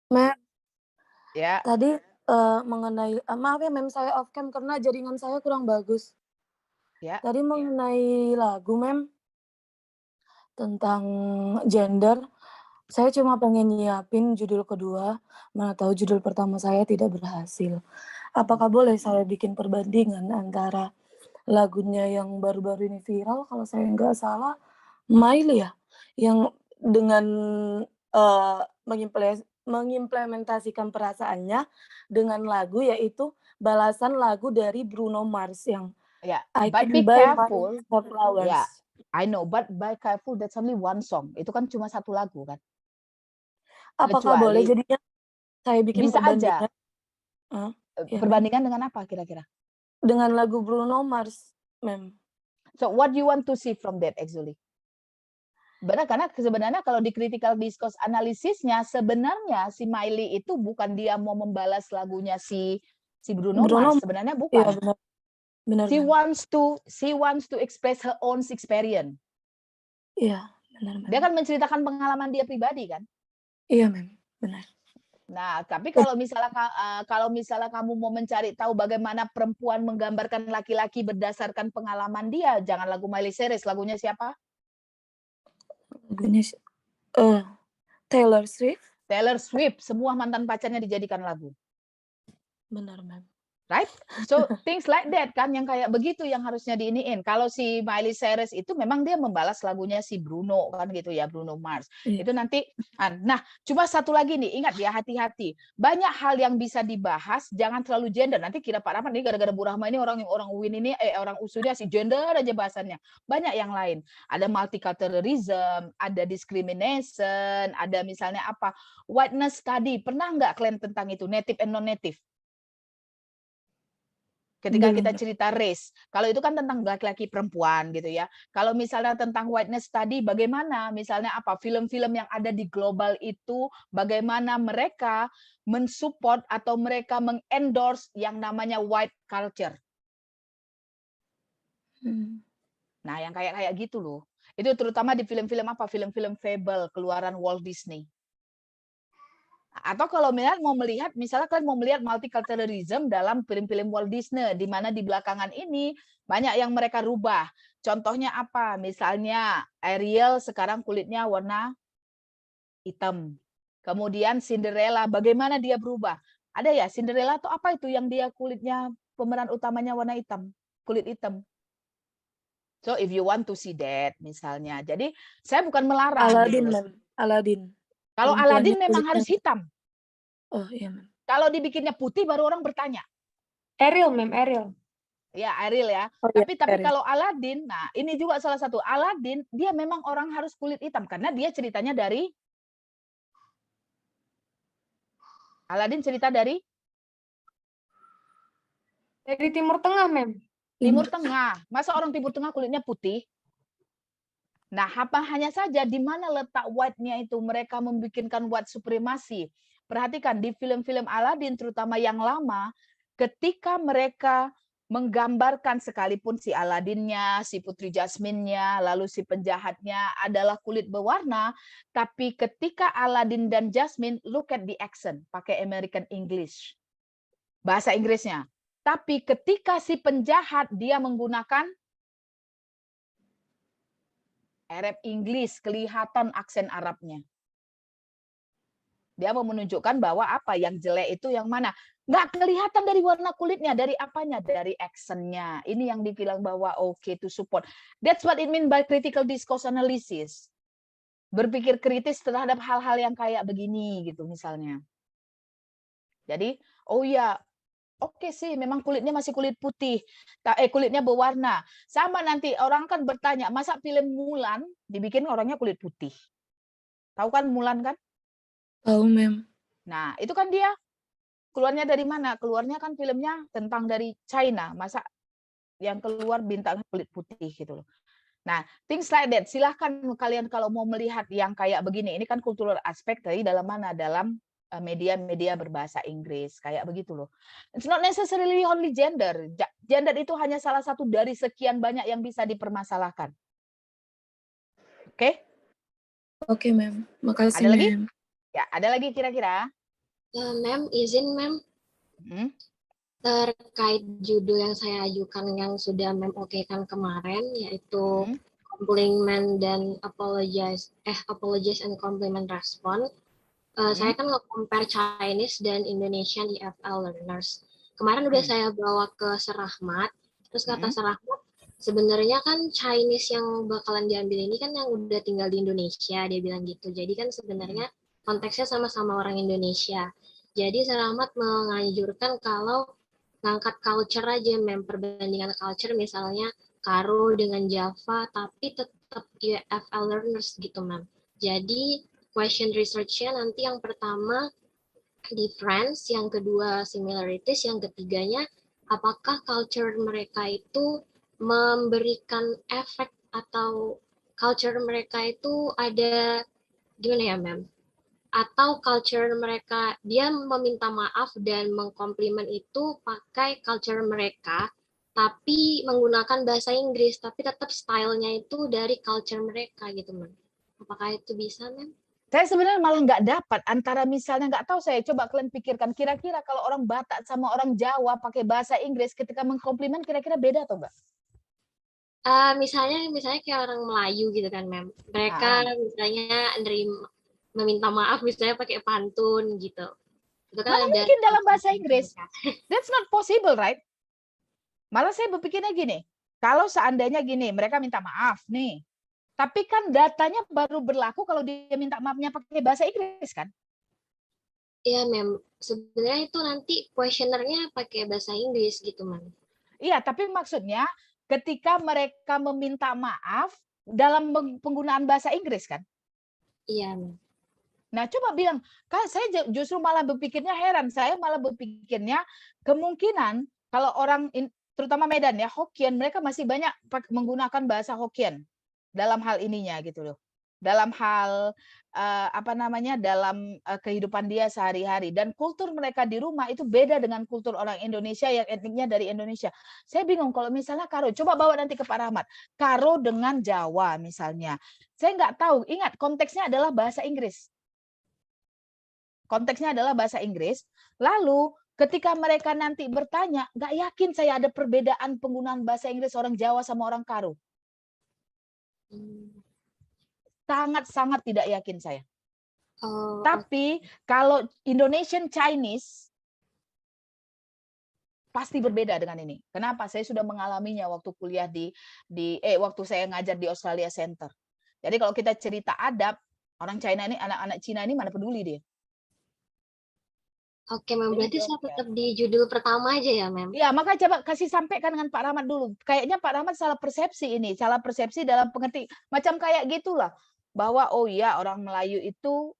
Mem, Ya. tadi mengenai maaf ya, Mem, saya off cam karena jaringan saya kurang bagus. Ya. Tadi mengenai lagu, Mem, tentang gender, Saya cuma pengen nyiapin judul kedua, mana tahu judul pertama saya tidak berhasil. Apakah boleh saya bikin perbandingan antara lagunya yang baru-baru ini viral, kalau saya nggak salah, Miley ya? Yang dengan, eee, mengimplementasikan perasaannya dengan lagu, yaitu balasan lagu dari Bruno Mars yang Ya, I but Can be Buy My careful. Flowers. Ya, I know, but be careful, that's only one song. Itu kan cuma satu lagu kan. Apakah boleh Kecuali jadinya saya bikin bisa aja. perbandingan? Heeh, iya, Mem. Perbandingan dengan apa kira-kira? Dengan lagu Bruno Mars, Mem. So what you want to see from that actually? Benar, karena sebenarnya kalau di critical discourse analisisnya sebenarnya si Miley itu bukan dia mau membalas lagunya si Bruno Mars, sebenarnya Iya, bukan. benar. Benar, She Mem. wants to express her own experience. Iya, benar, Mem. Dia kan menceritakan pengalaman dia pribadi kan. Iya, Mem, benar. Nah, tapi kalau misalnya kamu mau mencari tahu bagaimana perempuan menggambarkan laki-laki berdasarkan pengalaman dia, jangan lagu Miley Cyrus, lagunya siapa? Lagunya Taylor Swift. Taylor Swift, semua mantan pacarnya dijadikan lagu. Benar, Mem. Right? So things like that kan yang kayak begitu yang harusnya diiniin. Kalau si Miley Cyrus itu memang dia membalas lagunya si Bruno kan gitu ya, Bruno Mars. Iya. Itu nanti nah, cuma satu lagi nih, ingat ya, hati-hati. Banyak hal yang bisa dibahas, jangan terlalu gender. Nanti kira Pak Rahmat nih gara-gara Bu Rahma ini orang UIN ini orang usulnya si gender aja bahasannya. Banyak yang lain. Ada multiculturalism, ada discrimination, ada misalnya apa? Whiteness study. Pernah nggak kalian tentang itu, native and non-native? Ketika kita cerita race, kalau itu kan tentang laki-laki perempuan gitu ya. Kalau misalnya tentang whiteness tadi, bagaimana misalnya apa film-film yang ada di global itu, bagaimana mereka mensupport atau mereka mengendorse yang namanya white culture. Nah, yang kayak gitu loh. Itu terutama di film-film apa? Film-film fable keluaran Walt Disney. Atau kalau mau melihat, misalnya kalian mau melihat multiculturalism dalam film-film Walt Disney, di mana di belakangan ini banyak yang mereka rubah. Contohnya apa? Misalnya Ariel sekarang kulitnya warna hitam. Kemudian Cinderella, bagaimana dia berubah? Ada ya, Cinderella atau apa itu yang dia kulitnya, pemeran utamanya warna hitam, kulit hitam. So if you want to see that, misalnya. Jadi saya bukan melarang. Aladdin. Kalau Aladdin memang harus hitam. Oh iya, Mem. Kalau dibikinnya putih baru orang bertanya. Ariel, Mem, Ariel. Ya, Ariel ya. Oh, iya, Tapi Ariel. kalau Aladdin, nah ini juga salah satu. Aladdin, dia memang orang harus kulit hitam. Karena dia ceritanya dari... Aladdin cerita dari? Dari Timur Tengah, Mem. Timur Tengah. Masa orang Timur Tengah kulitnya putih? Nah, hanya saja di mana letak white-nya itu, mereka membikinkan white supremacy. Perhatikan di film-film Aladdin, terutama yang lama, ketika mereka menggambarkan sekalipun si Aladdinnya, si Putri Jasmine-nya, lalu si penjahatnya adalah kulit berwarna, tapi ketika Aladdin dan Jasmine, look at the accent, pakai American English, bahasa Inggrisnya. Tapi ketika si penjahat, dia menggunakan Arab English, kelihatan aksen Arabnya. Dia mau menunjukkan bahwa apa yang jelek itu yang mana. Nggak kelihatan dari warna kulitnya, dari apanya? Dari aksennya. Ini yang dibilang bahwa okay to support. That's what it mean by critical discourse analysis. Berpikir kritis terhadap hal-hal yang kayak begini gitu misalnya. Jadi, oh ya, oke sih, memang kulitnya masih kulit putih, kulitnya berwarna. Sama nanti orang kan bertanya, masa film Mulan dibikin orangnya kulit putih? Tahu kan Mulan kan? Tahu, Mem. Nah, itu kan dia keluarnya dari mana? Keluarnya kan filmnya tentang dari China. Masa yang keluar bintang kulit putih gitu loh. Nah, things like that. Silahkan kalian kalau mau melihat yang kayak begini. Ini kan cultural aspect dari dalam mana? Dalam media-media berbahasa Inggris kayak begitu loh. It's not necessarily only gender. Gender itu hanya salah satu dari sekian banyak yang bisa dipermasalahkan. Oke? Oke, Mem. Makasih, Ada lagi? Mem. Ya, ada lagi kira-kira? Mem, izin, Mem. Terkait judul yang saya ajukan yang sudah Mem okekan kemarin, yaitu compliment dan apologize and compliment respon. Saya kan nge-compare Chinese dan Indonesian di FL Learners. Kemarin udah saya bawa ke Serahmat, terus kata Serahmat, sebenarnya kan Chinese yang bakalan diambil ini kan yang udah tinggal di Indonesia, dia bilang gitu. Jadi kan sebenarnya konteksnya sama-sama orang Indonesia. Jadi Serahmat menganjurkan kalau ngangkat culture aja, perbandingan culture misalnya Karo dengan Java, tapi tetap FL Learners gitu, Mem. Jadi question research-nya nanti yang pertama difference, yang kedua similarities, yang ketiganya apakah culture mereka itu memberikan efek atau culture mereka itu ada gimana ya, Mem? Atau culture mereka dia meminta maaf dan mengkomplimen itu pakai culture mereka tapi menggunakan bahasa Inggris tapi tetap stylenya itu dari culture mereka gitu, Mem. Apakah itu bisa, Mem? Saya sebenarnya malah nggak dapat antara misalnya nggak tahu, saya coba kalian pikirkan kira-kira kalau orang Batak sama orang Jawa pakai bahasa Inggris ketika mengkomplimen kira-kira beda atau enggak? Misalnya kayak orang Melayu gitu kan, Mem. Mereka misalnya meminta maaf misalnya pakai pantun gitu. Itu kan Mana mungkin dalam bahasa Inggris? That's not possible, right? Malah saya berpikirnya gini, kalau seandainya gini, mereka minta maaf nih, tapi kan datanya baru berlaku kalau dia minta maafnya pakai bahasa Inggris kan? Iya, Mem. Sebenarnya itu nanti questionnaire-nya pakai bahasa Inggris gitu, Mem. Iya, tapi maksudnya ketika mereka meminta maaf dalam penggunaan bahasa Inggris kan? Iya, Mem. Nah, coba bilang, kan saya justru malah berpikirnya heran, saya malah berpikirnya kemungkinan kalau orang, terutama Medan ya, Hokkien, mereka masih banyak menggunakan bahasa Hokkien dalam hal ininya gitu loh. Dalam hal dalam kehidupan dia sehari-hari, dan kultur mereka di rumah itu beda dengan kultur orang Indonesia yang etniknya dari Indonesia. Saya bingung kalau misalnya Karo, coba bawa nanti ke Pak Rahmat, Karo dengan Jawa misalnya. Saya nggak tahu, ingat konteksnya adalah bahasa Inggris. Konteksnya adalah bahasa Inggris. Lalu ketika mereka nanti bertanya, nggak yakin saya ada perbedaan penggunaan bahasa Inggris orang Jawa sama orang Karo. Sangat-sangat tidak yakin saya. Tapi kalau Indonesian Chinese pasti berbeda dengan ini. Kenapa? Saya sudah mengalaminya waktu kuliah waktu saya ngajar di Australia Center. Jadi kalau kita cerita adab, orang China ini, anak-anak Cina ini mana peduli dia. Oke, Mem. Berarti saya tetap di judul pertama aja ya, Mem? Ya, maka coba kasih sampaikan dengan Pak Rahmat dulu. Kayaknya Pak Rahmat salah persepsi ini. Salah persepsi dalam pengerti. Macam kayak gitulah. Bahwa, oh iya, orang Melayu itu,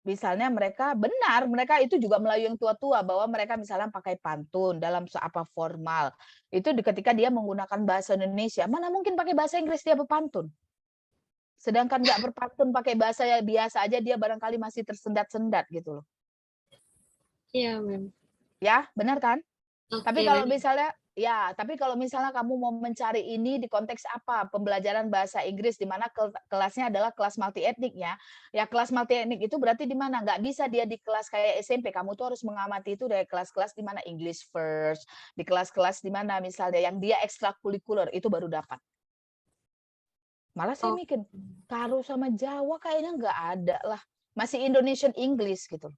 misalnya mereka benar, mereka itu juga Melayu yang tua-tua. Bahwa mereka misalnya pakai pantun dalam apa formal. Itu ketika dia menggunakan bahasa Indonesia. Mana mungkin pakai bahasa Inggris dia berpantun. Sedangkan nggak berpantun pakai bahasa biasa aja, dia barangkali masih tersendat-sendat gitu loh. Iya, Mem. Ya, benar kan? Tapi kalau Mem. misalnya tapi kalau misalnya kamu mau mencari ini di konteks apa? Pembelajaran bahasa Inggris di mana kelasnya adalah kelas multi etniknya. Ya, kelas multi etnik itu berarti di mana? Nggak bisa dia di kelas kayak SMP. Kamu tuh harus mengamati itu dari kelas-kelas di mana English first, di kelas-kelas di mana misalnya yang dia ekstrakurikuler itu baru dapat. Malah saya mikir, Karo sama Jawa kayaknya nggak ada lah. Masih Indonesian English gitu.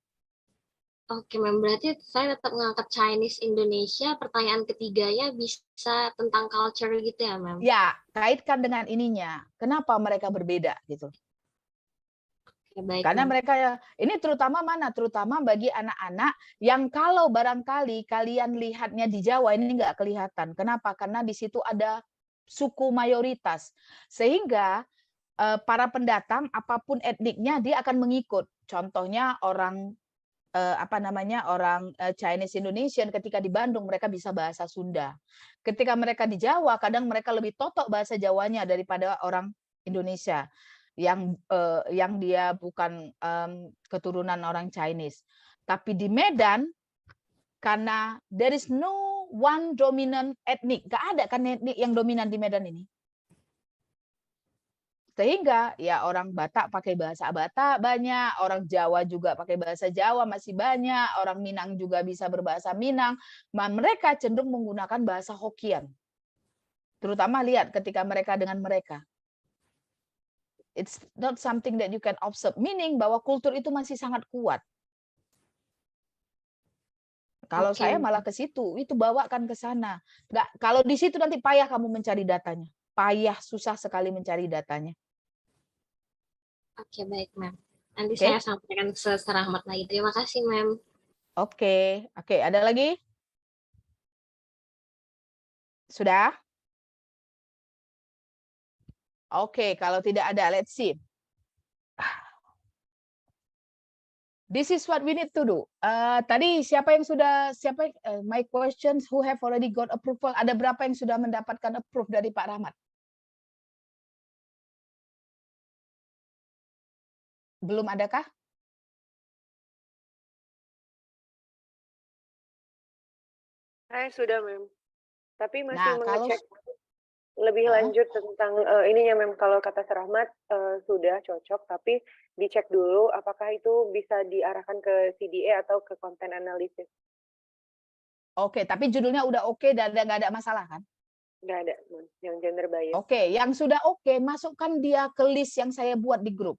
Oke, Mem. Berarti saya tetap ngangkat Chinese Indonesia. Pertanyaan ketiganya bisa tentang culture gitu ya, Mem? Ya, kaitkan dengan ininya. Kenapa mereka berbeda gitu? Oke, baik, Karena Mem. mereka ini terutama mana? Terutama bagi anak-anak yang kalau barangkali kalian lihatnya di Jawa ini nggak kelihatan. Kenapa? Karena di situ ada suku mayoritas. Sehingga para pendatang apapun etniknya dia akan mengikut. Contohnya orang orang Chinese Indonesian ketika di Bandung mereka bisa bahasa Sunda. Ketika mereka di Jawa kadang mereka lebih totok bahasa Jawanya daripada orang Indonesia yang dia bukan keturunan orang Chinese. Tapi di Medan karena there is no one dominant ethnic, nggak ada kan etnik yang dominan di Medan ini. Sehingga ya orang Batak pakai bahasa Batak banyak, orang Jawa juga pakai bahasa Jawa masih banyak, orang Minang juga bisa berbahasa Minang. Mereka cenderung menggunakan bahasa Hokkien. Terutama lihat ketika mereka dengan mereka. It's not something that you can observe. Meaning bahwa kultur itu masih sangat kuat. Kalau Oke. saya malah ke situ, itu bawakan ke sana. Nggak, kalau di situ nanti payah kamu mencari datanya. Payah, susah sekali mencari datanya. Oke, baik, Mem. Nanti Oke. saya sampaikan Rahmat lagi. Terima kasih, Mem. Oke, ada lagi? Sudah? Oke, kalau tidak ada, let's see. This is what we need to do. Tadi my questions who have already got approval, ada berapa yang sudah mendapatkan approve dari Pak Rahmat? Belum adakah? Saya sudah, Mem. Tapi masih Nah, kalau mengecek lebih lanjut tentang ininya, Mem. Kalau kata Rahmat sudah cocok, tapi dicek dulu apakah itu bisa diarahkan ke CDA atau ke content analysis. Oke, tapi judulnya udah oke dan nggak ada masalah kan? Nggak ada, Mem, yang gender bias. Oke, yang sudah oke, masukkan dia ke list yang saya buat di grup.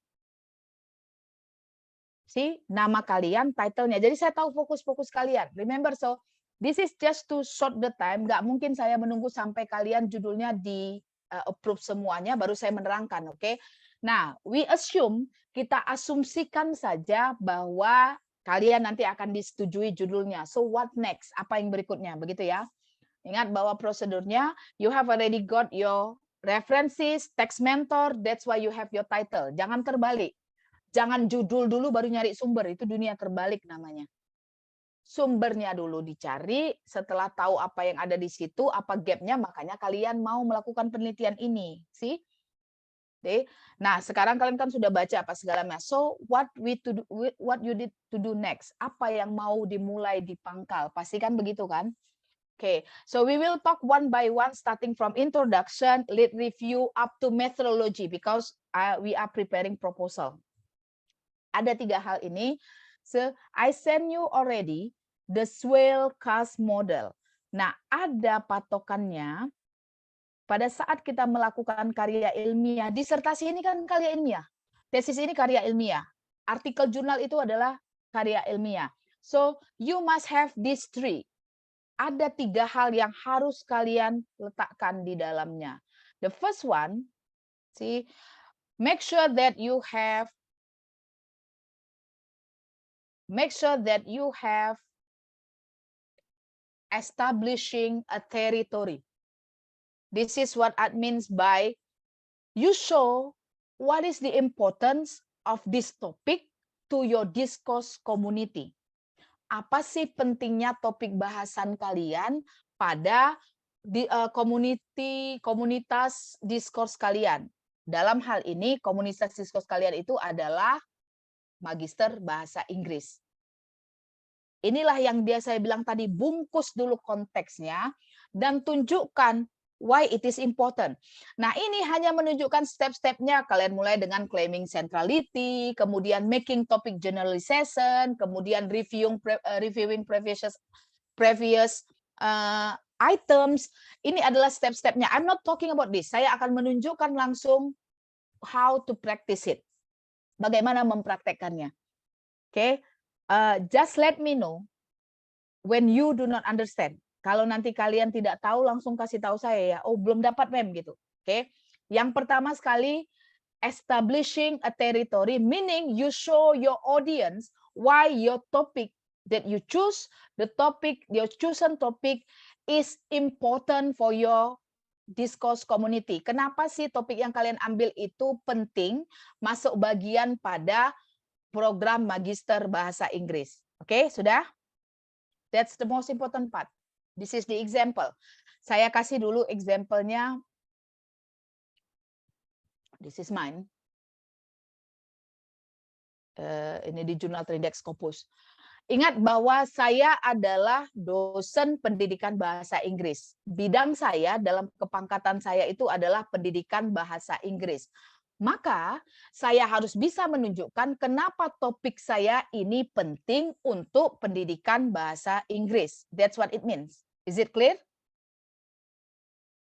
Nama kalian, title-nya. Jadi saya tahu fokus-fokus kalian. Remember, so this is just to short the time. Nggak mungkin saya menunggu sampai kalian judulnya di approve semuanya, baru saya menerangkan, oke? Nah, kita asumsikan saja bahwa kalian nanti akan disetujui judulnya. So what next? Apa yang berikutnya? Begitu ya. Ingat bahwa prosedurnya, you have already got your references, text mentor, that's why you have your title. Jangan terbalik. Jangan judul dulu baru nyari sumber, itu dunia terbalik namanya. Sumbernya dulu dicari, setelah tahu apa yang ada di situ, apa gapnya, makanya kalian mau melakukan penelitian ini. Nah, sekarang kalian kan sudah baca apa segalanya. So, what you need to do next? Apa yang mau dimulai di pangkal? Pasti kan begitu kan? Okay, so we will talk one by one, starting from introduction, lead review, up to methodology, because we are preparing proposal. Ada 3 hal ini. So, I send you already the Swale Cast model. Nah, ada patokannya pada saat kita melakukan karya ilmiah. Disertasi ini kan karya ilmiah. Tesis ini karya ilmiah. Artikel jurnal itu adalah karya ilmiah. So, you must have these 3. Ada 3 hal yang harus kalian letakkan di dalamnya. The first one, make sure that you have establishing a territory. This is what it means by you show what is the importance of this topic to your discourse community. Apa sih pentingnya topik bahasan kalian pada komunitas diskurs kalian? Dalam hal ini, komunitas diskurs kalian itu adalah Magister Bahasa Inggris. Inilah yang saya bilang tadi, bungkus dulu konteksnya dan tunjukkan why it is important. Nah, ini hanya menunjukkan step-stepnya. Kalian mulai dengan claiming centrality, kemudian making topic generalization, kemudian reviewing previous items. Ini adalah step-stepnya. I'm not talking about this. Saya akan menunjukkan langsung how to practice it. Bagaimana mempraktekkannya. Oke, just let me know when you do not understand. Kalau nanti kalian tidak tahu, langsung kasih tahu saya ya. Oh, belum dapat, Mem, gitu. Oke. Yang pertama sekali, establishing a territory, meaning you show your audience why your topic that you choose, your chosen topic is important for your discourse community. Kenapa sih topik yang kalian ambil itu penting masuk bagian pada program Magister Bahasa Inggris? Oke, sudah? That's the most important part. This is the example. Saya kasih dulu example-nya. This is mine. Ini di Jurnal Trindex Scopus. Ingat bahwa saya adalah dosen pendidikan bahasa Inggris. Bidang saya dalam kepangkatan saya itu adalah pendidikan bahasa Inggris. Maka saya harus bisa menunjukkan kenapa topik saya ini penting untuk pendidikan bahasa Inggris. That's what it means. Is it clear?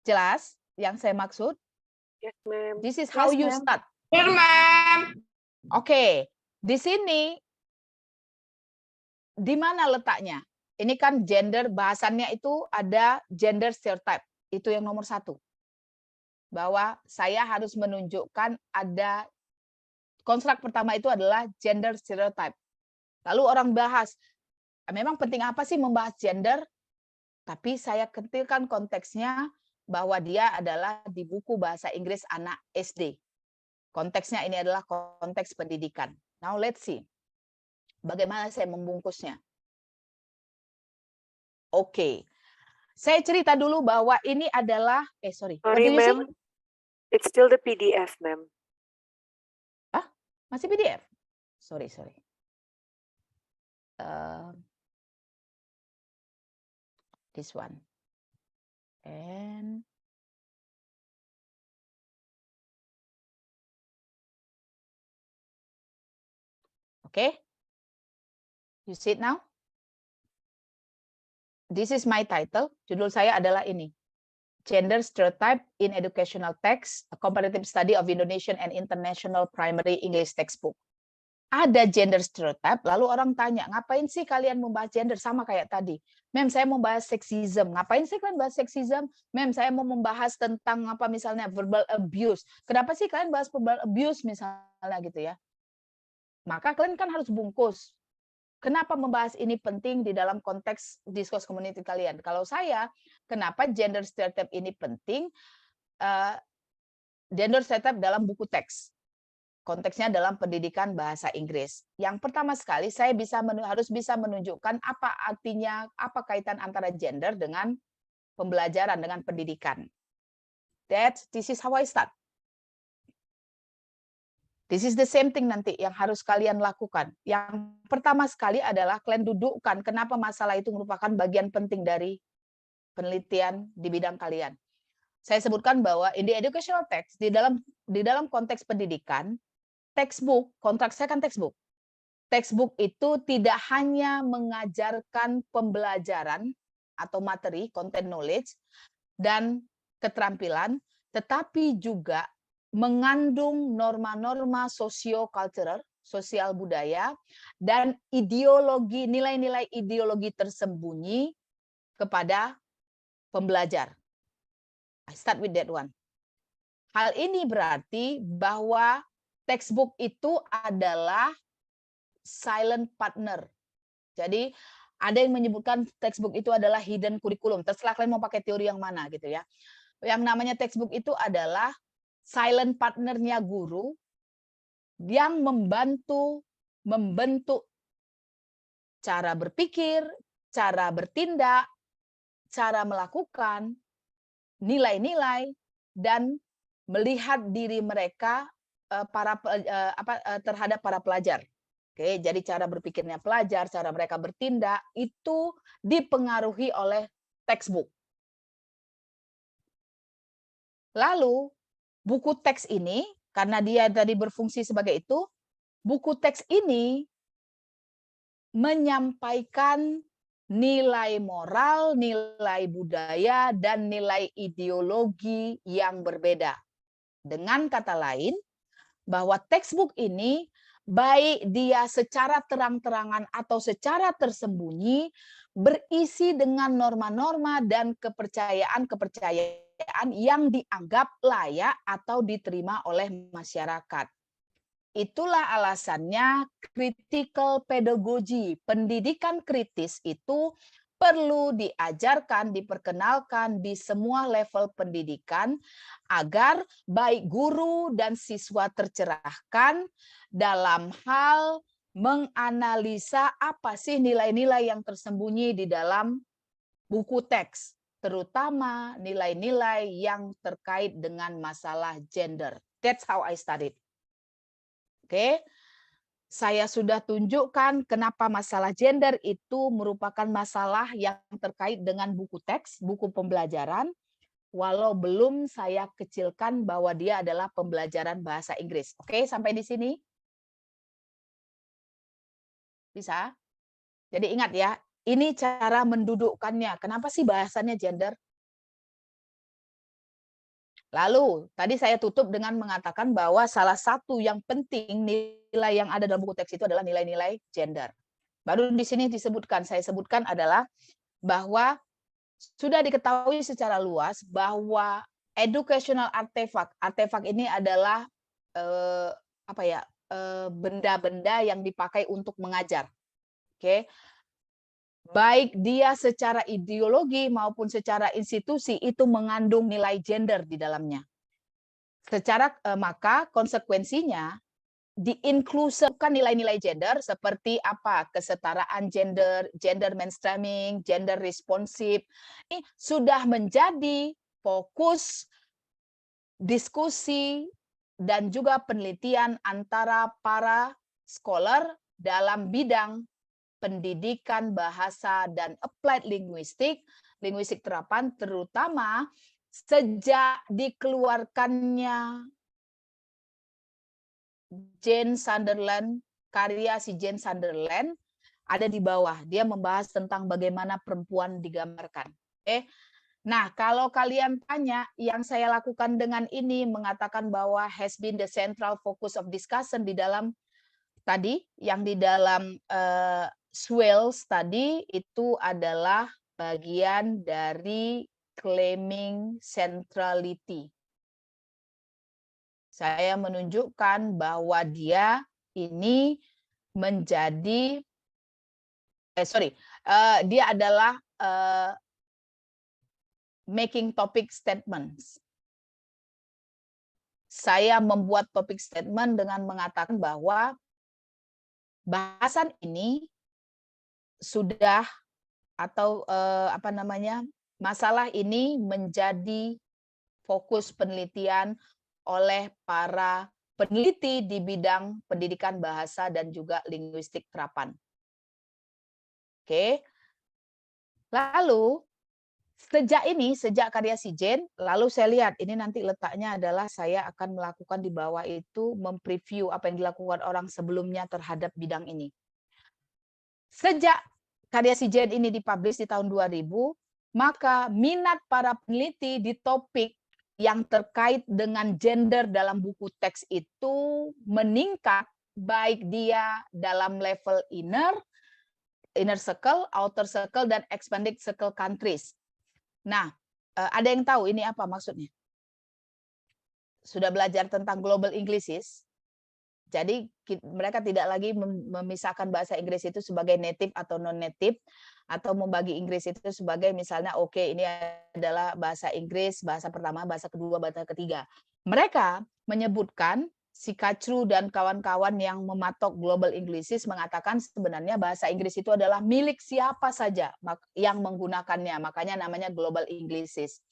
Jelas yang saya maksud? Yes, ma'am. This is how you start. Benar, Ma'am. Oke, di sini di mana letaknya? Ini kan gender, bahasannya itu ada gender stereotype. Itu yang nomor 1. Bahwa saya harus menunjukkan ada konstruk pertama itu adalah gender stereotype. Lalu orang bahas, memang penting apa sih membahas gender? Tapi saya kentilkan konteksnya bahwa dia adalah di buku bahasa Inggris anak SD. Konteksnya ini adalah konteks pendidikan. Now let's see. Bagaimana saya membungkusnya? Oke. Saya cerita dulu bahwa ini adalah, sorry. Sorry, ma'am. It's still the PDF, ma'am. Masih PDF? Sorry. This one. And okay. You see it now? This is my title. Judul saya adalah ini. Gender Stereotype in Educational Text, a Comparative Study of Indonesian and International Primary English Textbook. Ada gender stereotype, lalu orang tanya, ngapain sih kalian membahas gender? Sama kayak tadi. Mem, saya mau bahas sexism. Ngapain sih kalian bahas sexism? Mem, saya mau membahas tentang apa misalnya verbal abuse. Kenapa sih kalian bahas verbal abuse misalnya gitu ya? Maka kalian kan harus bungkus. Kenapa membahas ini penting di dalam konteks diskus community kalian? Kalau saya, kenapa gender stereotype ini penting? Gender stereotype dalam buku teks. Konteksnya dalam pendidikan bahasa Inggris. Yang pertama sekali, saya harus bisa menunjukkan apa artinya, apa kaitan antara gender dengan pembelajaran, dengan pendidikan. This is how I start. This is the same thing nanti yang harus kalian lakukan. Yang pertama sekali adalah kalian dudukkan kenapa masalah itu merupakan bagian penting dari penelitian di bidang kalian. Saya sebutkan bahwa in the educational text, di dalam konteks pendidikan, textbook, kontrak saya kan textbook. Textbook itu tidak hanya mengajarkan pembelajaran atau materi, content knowledge, dan keterampilan, tetapi juga mengandung norma-norma sosio-cultural, sosial budaya, dan ideologi, nilai-nilai ideologi tersembunyi kepada pembelajar. I start with that one. Hal ini berarti bahwa textbook itu adalah silent partner. Jadi ada yang menyebutkan textbook itu adalah hidden curriculum. Terserah kalian mau pakai teori yang mana gitu ya. Yang namanya textbook itu adalah silent partnernya guru yang membantu membentuk cara berpikir, cara bertindak, cara melakukan, nilai-nilai, dan melihat diri mereka terhadap para pelajar. Oke, jadi cara berpikirnya pelajar, cara mereka bertindak itu dipengaruhi oleh textbook. Lalu buku teks ini, karena dia tadi berfungsi sebagai itu, buku teks ini menyampaikan nilai moral, nilai budaya, dan nilai ideologi yang berbeda. Dengan kata lain, bahwa textbook ini, baik dia secara terang-terangan atau secara tersembunyi, berisi dengan norma-norma dan kepercayaan-kepercayaan yang dianggap layak atau diterima oleh masyarakat. Itulah alasannya critical pedagogy, pendidikan kritis itu perlu diajarkan, diperkenalkan di semua level pendidikan agar baik guru dan siswa tercerahkan dalam hal menganalisa apa sih nilai-nilai yang tersembunyi di dalam buku teks, terutama nilai-nilai yang terkait dengan masalah gender. That's how I studied. Oke, saya sudah tunjukkan kenapa masalah gender itu merupakan masalah yang terkait dengan buku teks, buku pembelajaran, walau belum saya kecilkan bahwa dia adalah pembelajaran bahasa Inggris. Oke, sampai di sini? Bisa? Jadi ingat ya, ini cara mendudukkannya. Kenapa sih bahasannya gender? Lalu, tadi saya tutup dengan mengatakan bahwa salah satu yang penting nilai yang ada dalam buku teks itu adalah nilai-nilai gender. Baru di sini disebutkan, saya sebutkan adalah bahwa sudah diketahui secara luas bahwa educational artefak ini adalah benda-benda yang dipakai untuk mengajar. Oke. Baik dia secara ideologi maupun secara institusi itu mengandung nilai gender di dalamnya. Maka konsekuensinya diinklusifkan nilai-nilai gender seperti apa? Kesetaraan gender, gender mainstreaming, gender responsif. Ini sudah menjadi fokus diskusi dan juga penelitian antara para scholar dalam bidang pendidikan bahasa dan applied linguistik terapan, terutama sejak dikeluarkannya Jane Sunderland, karya si Jane Sunderland ada di bawah. Dia membahas tentang bagaimana perempuan digambarkan. Nah, kalau kalian tanya, yang saya lakukan dengan ini mengatakan bahwa has been the central focus of discussion di dalam tadi, yang di dalam Swales tadi itu adalah bagian dari claiming centrality. Saya menunjukkan bahwa dia ini menjadi, dia adalah making topic statements. Saya membuat topik statement dengan mengatakan bahwa bahasan ini sudah atau masalah ini menjadi fokus penelitian oleh para peneliti di bidang pendidikan bahasa dan juga linguistik terapan. Oke. Lalu sejak karya si Jane, lalu saya lihat ini nanti letaknya adalah saya akan melakukan di bawah itu mempreview apa yang dilakukan orang sebelumnya terhadap bidang ini. Sejak karya si Jane ini dipublish di tahun 2000, maka minat para peneliti di topik yang terkait dengan gender dalam buku teks itu meningkat, baik dia dalam level inner circle, outer circle, dan expanded circle countries. Nah, ada yang tahu ini apa maksudnya? Sudah belajar tentang global Englishes, jadi mereka tidak lagi memisahkan bahasa Inggris itu sebagai native atau non-native, atau membagi Inggris itu sebagai misalnya ini adalah bahasa Inggris, bahasa pertama, bahasa kedua, bahasa ketiga. Mereka menyebutkan, si Kachru dan kawan-kawan yang mematok global Englishes mengatakan sebenarnya bahasa Inggris itu adalah milik siapa saja yang menggunakannya, makanya namanya global Englishes.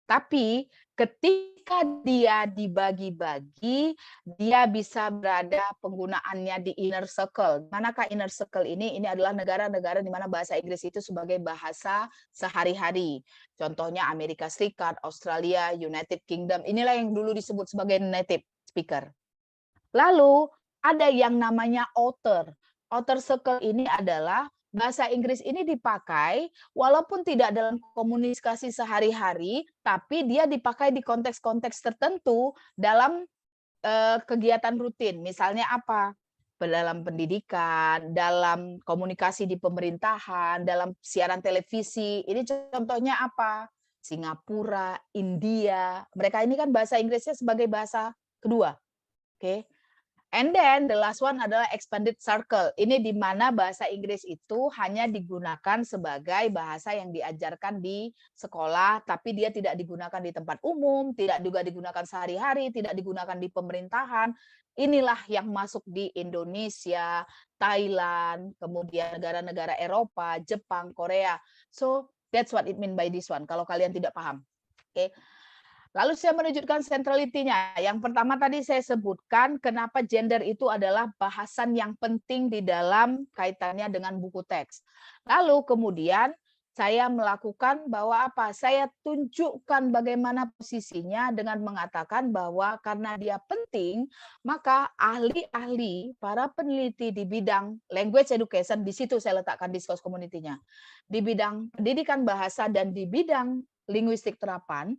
Tapi ketika dia dibagi-bagi, dia bisa berada penggunaannya di inner circle. Manakah inner circle ini? Ini adalah negara-negara di mana bahasa Inggris itu sebagai bahasa sehari-hari. Contohnya Amerika Serikat, Australia, United Kingdom. Inilah yang dulu disebut sebagai native speaker. Lalu ada yang namanya outer. Outer circle ini adalah bahasa Inggris ini dipakai walaupun tidak dalam komunikasi sehari-hari, tapi dia dipakai di konteks-konteks tertentu dalam kegiatan rutin. Misalnya apa? Dalam pendidikan, dalam komunikasi di pemerintahan, dalam siaran televisi. Ini contohnya apa? Singapura, India. Mereka ini kan bahasa Inggrisnya sebagai bahasa kedua. Oke. And then the last one adalah expanded circle. Ini di mana bahasa Inggris itu hanya digunakan sebagai bahasa yang diajarkan di sekolah, tapi dia tidak digunakan di tempat umum, tidak juga digunakan sehari-hari, tidak digunakan di pemerintahan. Inilah yang masuk di Indonesia, Thailand, kemudian negara-negara Eropa, Jepang, Korea. So that's what it mean by this one. Kalau kalian tidak paham, oke. Lalu saya menunjukkan centrality-nya. Yang pertama tadi saya sebutkan kenapa gender itu adalah bahasan yang penting di dalam kaitannya dengan buku teks. Lalu kemudian saya melakukan bahwa apa? Saya tunjukkan bagaimana posisinya dengan mengatakan bahwa karena dia penting, maka ahli-ahli, para peneliti di bidang language education, di situ saya letakkan discourse community-nya. Di bidang pendidikan bahasa dan di bidang linguistik terapan,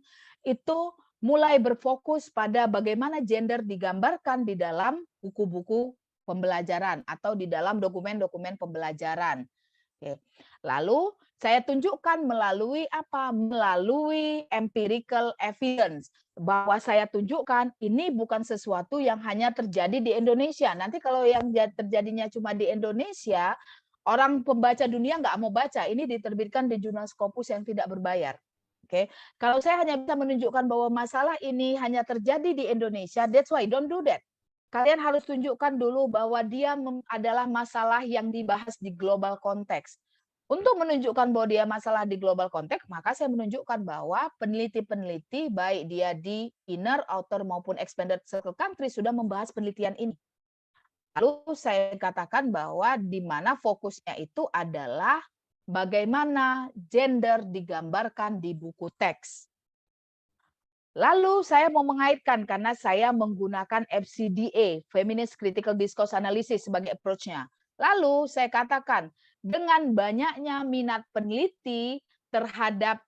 itu mulai berfokus pada bagaimana gender digambarkan di dalam buku-buku pembelajaran atau di dalam dokumen-dokumen pembelajaran. Oke. Lalu saya tunjukkan melalui apa? Melalui empirical evidence. Bahwa saya tunjukkan ini bukan sesuatu yang hanya terjadi di Indonesia. Nanti kalau yang terjadinya cuma di Indonesia, orang pembaca dunia nggak mau baca. Ini diterbitkan di jurnal Scopus yang tidak berbayar. Oke, kalau saya hanya bisa menunjukkan bahwa masalah ini hanya terjadi di Indonesia, that's why don't do that. Kalian harus tunjukkan dulu bahwa dia adalah masalah yang dibahas di global konteks. Untuk menunjukkan bahwa dia masalah di global konteks, maka saya menunjukkan bahwa peneliti-peneliti, baik dia di inner, outer, maupun expanded circle country, sudah membahas penelitian ini. Lalu saya katakan bahwa di mana fokusnya itu adalah bagaimana gender digambarkan di buku teks. Lalu saya mau mengaitkan karena saya menggunakan FCDA, Feminist Critical Discourse Analysis sebagai approach-nya. Lalu saya katakan, dengan banyaknya minat peneliti terhadap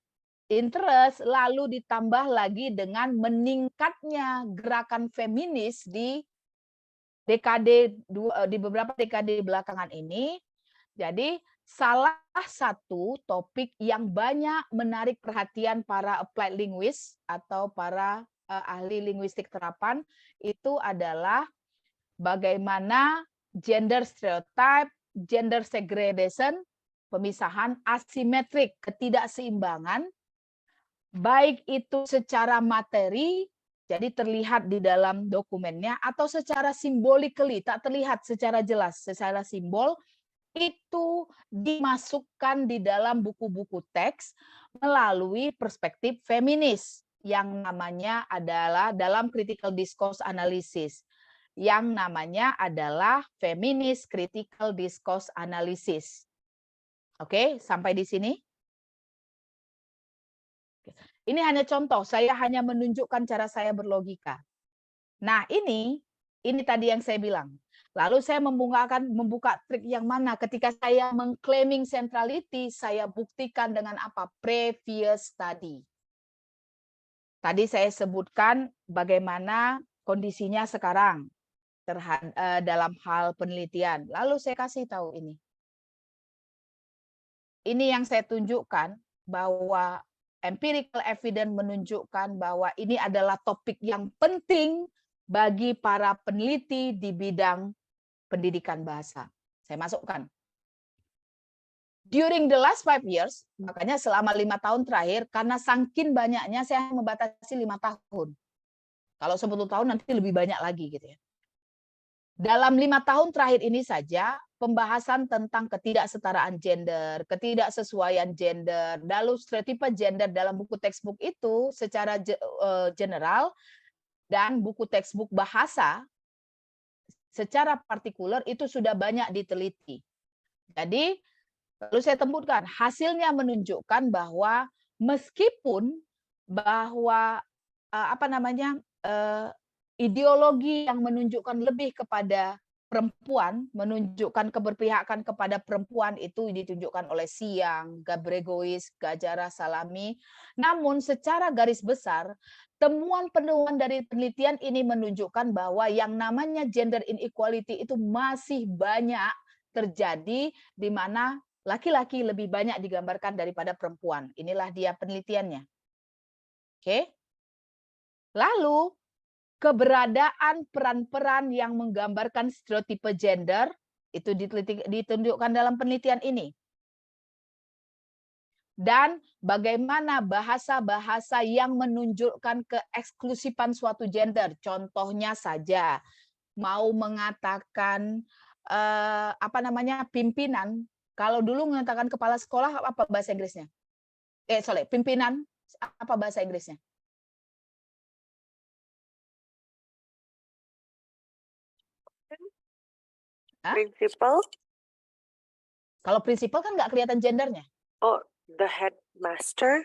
interest, lalu ditambah lagi dengan meningkatnya gerakan feminis di beberapa dekade belakangan ini. Jadi salah satu topik yang banyak menarik perhatian para applied linguist atau para ahli linguistik terapan itu adalah bagaimana gender stereotype, gender segregation, pemisahan asimetrik, ketidakseimbangan, baik itu secara materi, jadi terlihat di dalam dokumennya, atau secara simbolically, tak terlihat secara jelas, secara simbol, itu dimasukkan di dalam buku-buku teks melalui perspektif feminis yang namanya adalah dalam critical discourse analysis yang namanya adalah feminist critical discourse analysis. Oke, sampai di sini. Ini hanya contoh, saya hanya menunjukkan cara saya berlogika. Nah, ini tadi yang saya bilang. Lalu saya membuka trik yang mana ketika saya mengclaiming centrality, saya buktikan dengan apa? Previous study. Tadi saya sebutkan bagaimana kondisinya sekarang dalam hal penelitian. Lalu saya kasih tahu ini. Ini yang saya tunjukkan bahwa empirical evidence menunjukkan bahwa ini adalah topik yang penting bagi para peneliti di bidang pendidikan bahasa. Saya masukkan. During the last 5 years, makanya selama 5 tahun terakhir, karena saking banyaknya saya membatasi 5 tahun. Kalau 10 tahun nanti lebih banyak lagi gitu ya. Dalam 5 tahun terakhir ini saja, pembahasan tentang ketidaksetaraan gender, ketidaksesuaian gender, lalu stereotipe gender dalam buku textbook itu secara general, dan buku textbook bahasa secara partikular itu sudah banyak diteliti. Jadi, lalu saya tembutkan, hasilnya menunjukkan bahwa meskipun bahwa ideologi yang menunjukkan lebih kepada perempuan, menunjukkan keberpihakan kepada perempuan itu ditunjukkan oleh Siang, Gabregois, Gajara, Salami. Namun secara garis besar, temuan-temuan dari penelitian ini menunjukkan bahwa yang namanya gender inequality itu masih banyak terjadi di mana laki-laki lebih banyak digambarkan daripada perempuan. Inilah dia penelitiannya. Oke. Lalu keberadaan peran-peran yang menggambarkan stereotipe gender itu ditunjukkan dalam penelitian ini. Dan bagaimana bahasa-bahasa yang menunjukkan keeksklusifan suatu gender. Contohnya saja, mau mengatakan pimpinan. Kalau dulu mengatakan kepala sekolah, apa bahasa Inggrisnya? Pimpinan, apa bahasa Inggrisnya? Principal? Kalau prinsipal kan nggak kelihatan gendernya. Oh, the headmaster?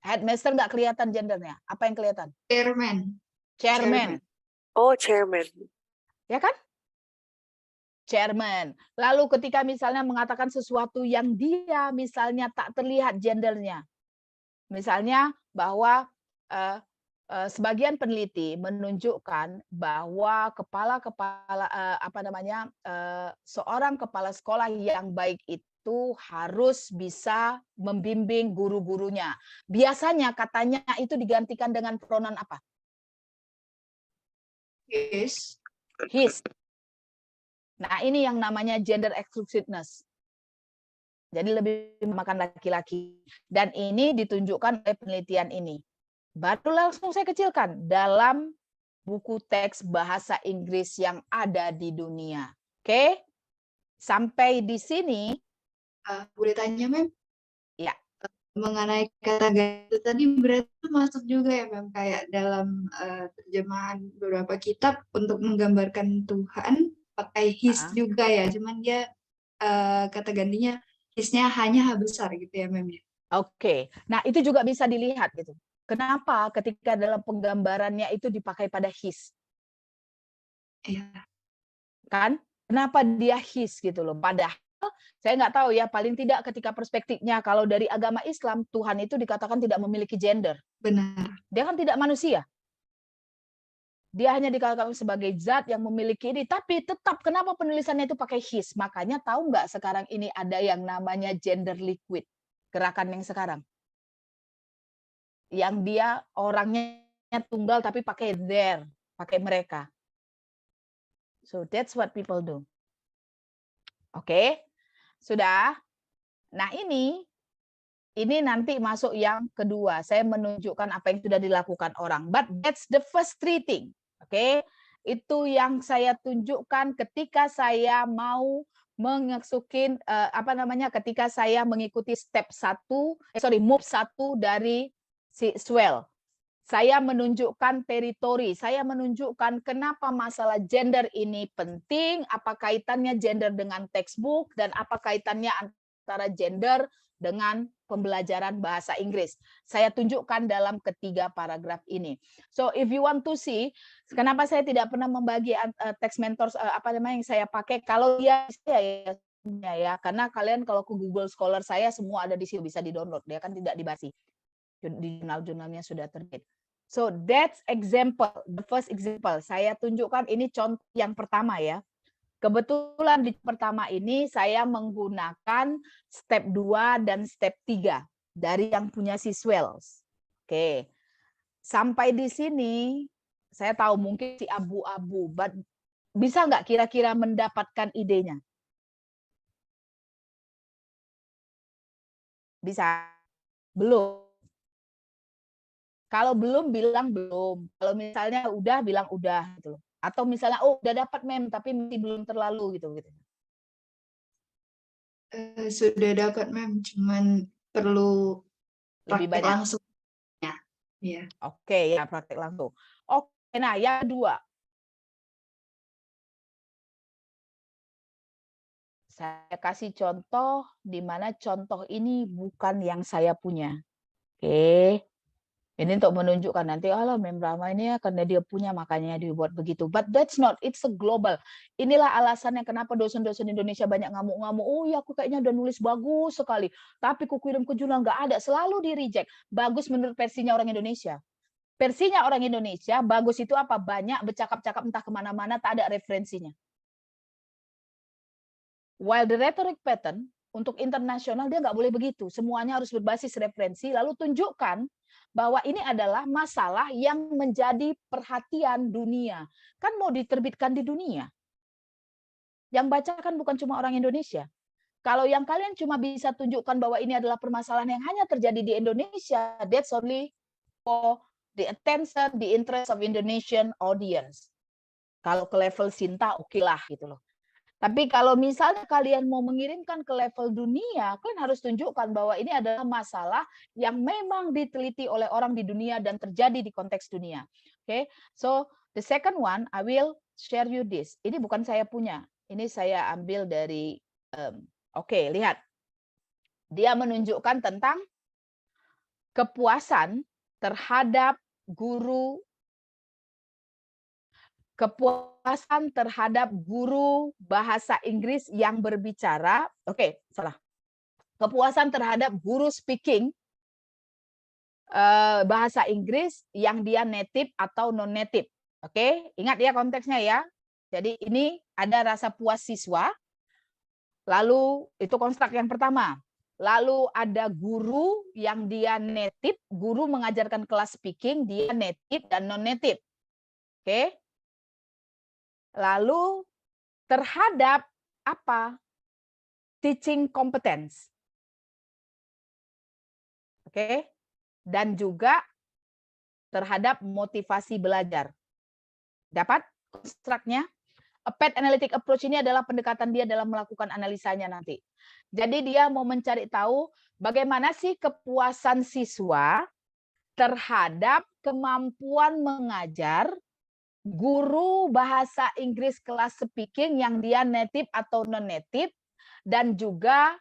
Headmaster nggak kelihatan gendernya. Apa yang kelihatan? Chairman. Oh, chairman. Ya kan? Chairman. Lalu ketika misalnya mengatakan sesuatu yang dia misalnya tak terlihat gendernya. Misalnya bahwa sebagian peneliti menunjukkan bahwa seorang kepala sekolah yang baik itu harus bisa membimbing guru-gurunya. Biasanya katanya itu digantikan dengan pronoun apa? His. His. Nah, ini yang namanya gender exclusiveness. Jadi lebih memakan laki-laki. Dan ini ditunjukkan oleh penelitian ini. Baru langsung saya kecilkan dalam buku teks bahasa Inggris yang ada di dunia. Oke? Sampai di sini. Boleh tanya, Mem? Ya. Mengenai kata ganti tadi berarti masuk juga ya, Mem, kayak dalam terjemahan beberapa kitab untuk menggambarkan Tuhan pakai his juga ya, cuman dia kata gantinya his-nya hanya H besar gitu ya, Mem ya. Oke. Nah, itu juga bisa dilihat gitu. Kenapa ketika dalam penggambarannya itu dipakai pada his? Iya. Kan? Kenapa dia his gitu loh? Padahal saya nggak tahu ya, paling tidak ketika perspektifnya kalau dari agama Islam, Tuhan itu dikatakan tidak memiliki gender. Benar. Dia kan tidak manusia. Dia hanya dikatakan sebagai zat yang memiliki ini, tapi tetap kenapa penulisannya itu pakai his? Makanya tahu nggak sekarang ini ada yang namanya gender liquid, gerakan yang sekarang. Yang dia orangnya tunggal tapi pakai their, pakai mereka. So that's what people do. Oke, sudah. Nah ini nanti masuk yang kedua. Saya menunjukkan apa yang sudah dilakukan orang. But that's the first three thing. Oke, itu yang saya tunjukkan ketika saya mau mengasukin ketika saya mengikuti move 1 dari si Swell. Saya menunjukkan teritori, saya menunjukkan kenapa masalah gender ini penting, apa kaitannya gender dengan textbook, dan apa kaitannya antara gender dengan pembelajaran bahasa Inggris. Saya tunjukkan dalam ketiga paragraf ini. So if you want to see, kenapa saya tidak pernah membagi text mentors yang saya pakai, kalau ya karena kalian kalau ke Google Scholar saya semua ada di sini, bisa di-download, dia kan tidak dibasi. Di jurnal-jurnalnya sudah terbit. So that's example, the first example. Saya tunjukkan ini contoh yang pertama ya. Kebetulan di pertama ini saya menggunakan step 2 dan step 3 dari yang punya si Swells. Oke. Sampai di sini saya tahu mungkin si abu-abu, but bisa nggak kira-kira mendapatkan idenya? Bisa? Belum. Kalau belum bilang belum. Kalau misalnya udah bilang udah gitu loh. Atau misalnya udah dapat Mem tapi masih belum terlalu gitu. Sudah dapat Mem, cuman perlu lebih praktek banyak langsung ya. Iya. Oke, ya praktek langsung. Oke, nah yang kedua. Saya kasih contoh di mana contoh ini bukan yang saya punya. Oke. Ini untuk menunjukkan nanti Mem Rama ini ya karena dia punya makanya dibuat begitu. But that's not, it's a global. Inilah alasannya kenapa dosen-dosen Indonesia banyak ngamuk-ngamuk. Oh ya aku kayaknya udah nulis bagus sekali. Tapi ku kirim ke jurnal nggak ada, selalu di reject. Bagus menurut versinya orang Indonesia. Versinya orang Indonesia, bagus itu apa? Banyak bercakap-cakap entah kemana-mana, tak ada referensinya. While the rhetoric pattern, untuk internasional dia nggak boleh begitu. Semuanya harus berbasis referensi, lalu tunjukkan bahwa ini adalah masalah yang menjadi perhatian dunia. Kan mau diterbitkan di dunia. Yang baca kan bukan cuma orang Indonesia. Kalau yang kalian cuma bisa tunjukkan bahwa ini adalah permasalahan yang hanya terjadi di Indonesia, that's only for the attention, the interest of Indonesian audience. Kalau ke level Sinta, oke lah gitu loh. Tapi kalau misalnya kalian mau mengirimkan ke level dunia, kalian harus tunjukkan bahwa ini adalah masalah yang memang diteliti oleh orang di dunia dan terjadi di konteks dunia. Oke, so the second one, I will share you this. Ini bukan saya punya, ini saya ambil dari, oke, lihat. Dia menunjukkan tentang kepuasan terhadap guru bahasa Inggris yang berbicara, kepuasan terhadap guru speaking bahasa Inggris yang dia native atau non-native. Oke, ingat ya konteksnya ya. Jadi ini ada rasa puas siswa. Lalu itu konstruk yang pertama. Lalu ada guru yang dia native, guru mengajarkan kelas speaking, dia native dan non-native. Oke. Lalu terhadap apa? Teaching competence. Oke. Dan juga terhadap motivasi belajar. Dapat konstruknya? A PET analytic approach ini adalah pendekatan dia dalam melakukan analisanya nanti. Jadi dia mau mencari tahu bagaimana sih kepuasan siswa terhadap kemampuan mengajar guru bahasa Inggris kelas speaking yang dia native atau non-native, dan juga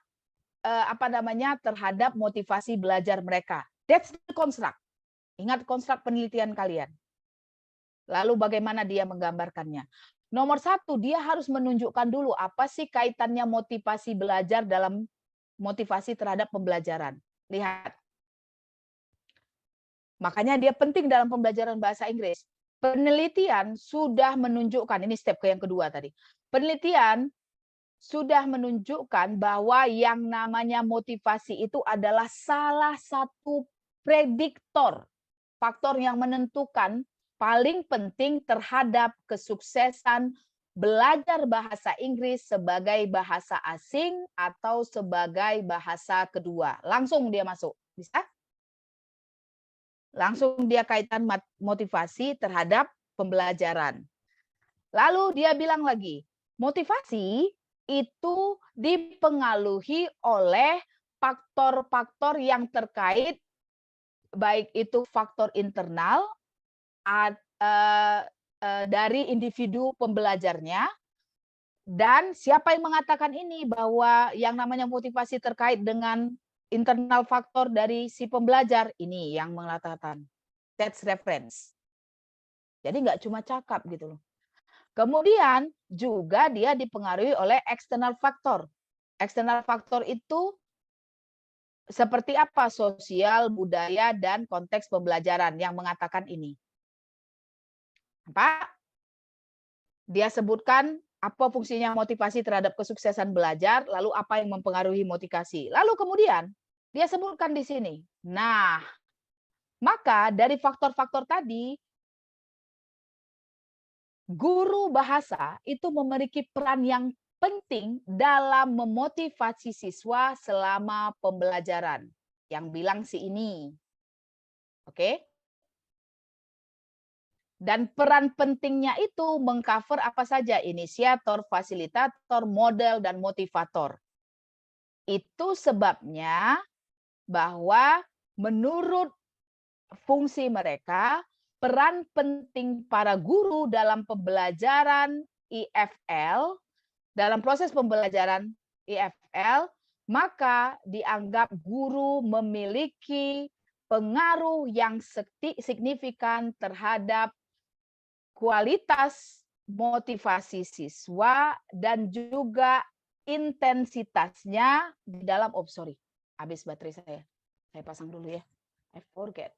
terhadap motivasi belajar mereka. That's the construct. Ingat konstruk penelitian kalian. Lalu bagaimana dia menggambarkannya? Nomor satu, dia harus menunjukkan dulu apa sih kaitannya motivasi belajar dalam motivasi terhadap pembelajaran. Lihat. Makanya dia penting dalam pembelajaran bahasa Inggris. Penelitian sudah menunjukkan, ini step yang kedua tadi. Penelitian sudah menunjukkan bahwa yang namanya motivasi itu adalah salah satu prediktor, faktor yang menentukan paling penting terhadap kesuksesan belajar bahasa Inggris sebagai bahasa asing atau sebagai bahasa kedua. Langsung dia masuk. Bisa? Langsung dia kaitan motivasi terhadap pembelajaran. Lalu dia bilang lagi, motivasi itu dipengaruhi oleh faktor-faktor yang terkait, baik itu faktor internal dari individu pembelajarnya, dan siapa yang mengatakan ini bahwa yang namanya motivasi terkait dengan internal faktor dari si pembelajar, ini yang mengatakan. That's reference. Jadi nggak cuma cakap gitu loh. Kemudian juga dia dipengaruhi oleh external faktor. External faktor itu seperti apa? Sosial, budaya, dan konteks pembelajaran yang mengatakan ini. Pak, dia sebutkan apa fungsinya motivasi terhadap kesuksesan belajar, lalu apa yang mempengaruhi motivasi. Lalu kemudian dia sebutkan di sini. Nah, maka dari faktor-faktor tadi, guru bahasa itu memiliki peran yang penting dalam memotivasi siswa selama pembelajaran. Yang bilang si ini. Oke? Dan peran pentingnya itu mengcover apa saja? Inisiator, fasilitator, model, dan motivator. Itu sebabnya bahwa menurut fungsi mereka, peran penting para guru dalam pembelajaran IFL, dalam proses pembelajaran IFL, maka dianggap guru memiliki pengaruh yang signifikan terhadap kualitas motivasi siswa dan juga intensitasnya di dalam habis baterai saya. Saya pasang dulu ya. I forget.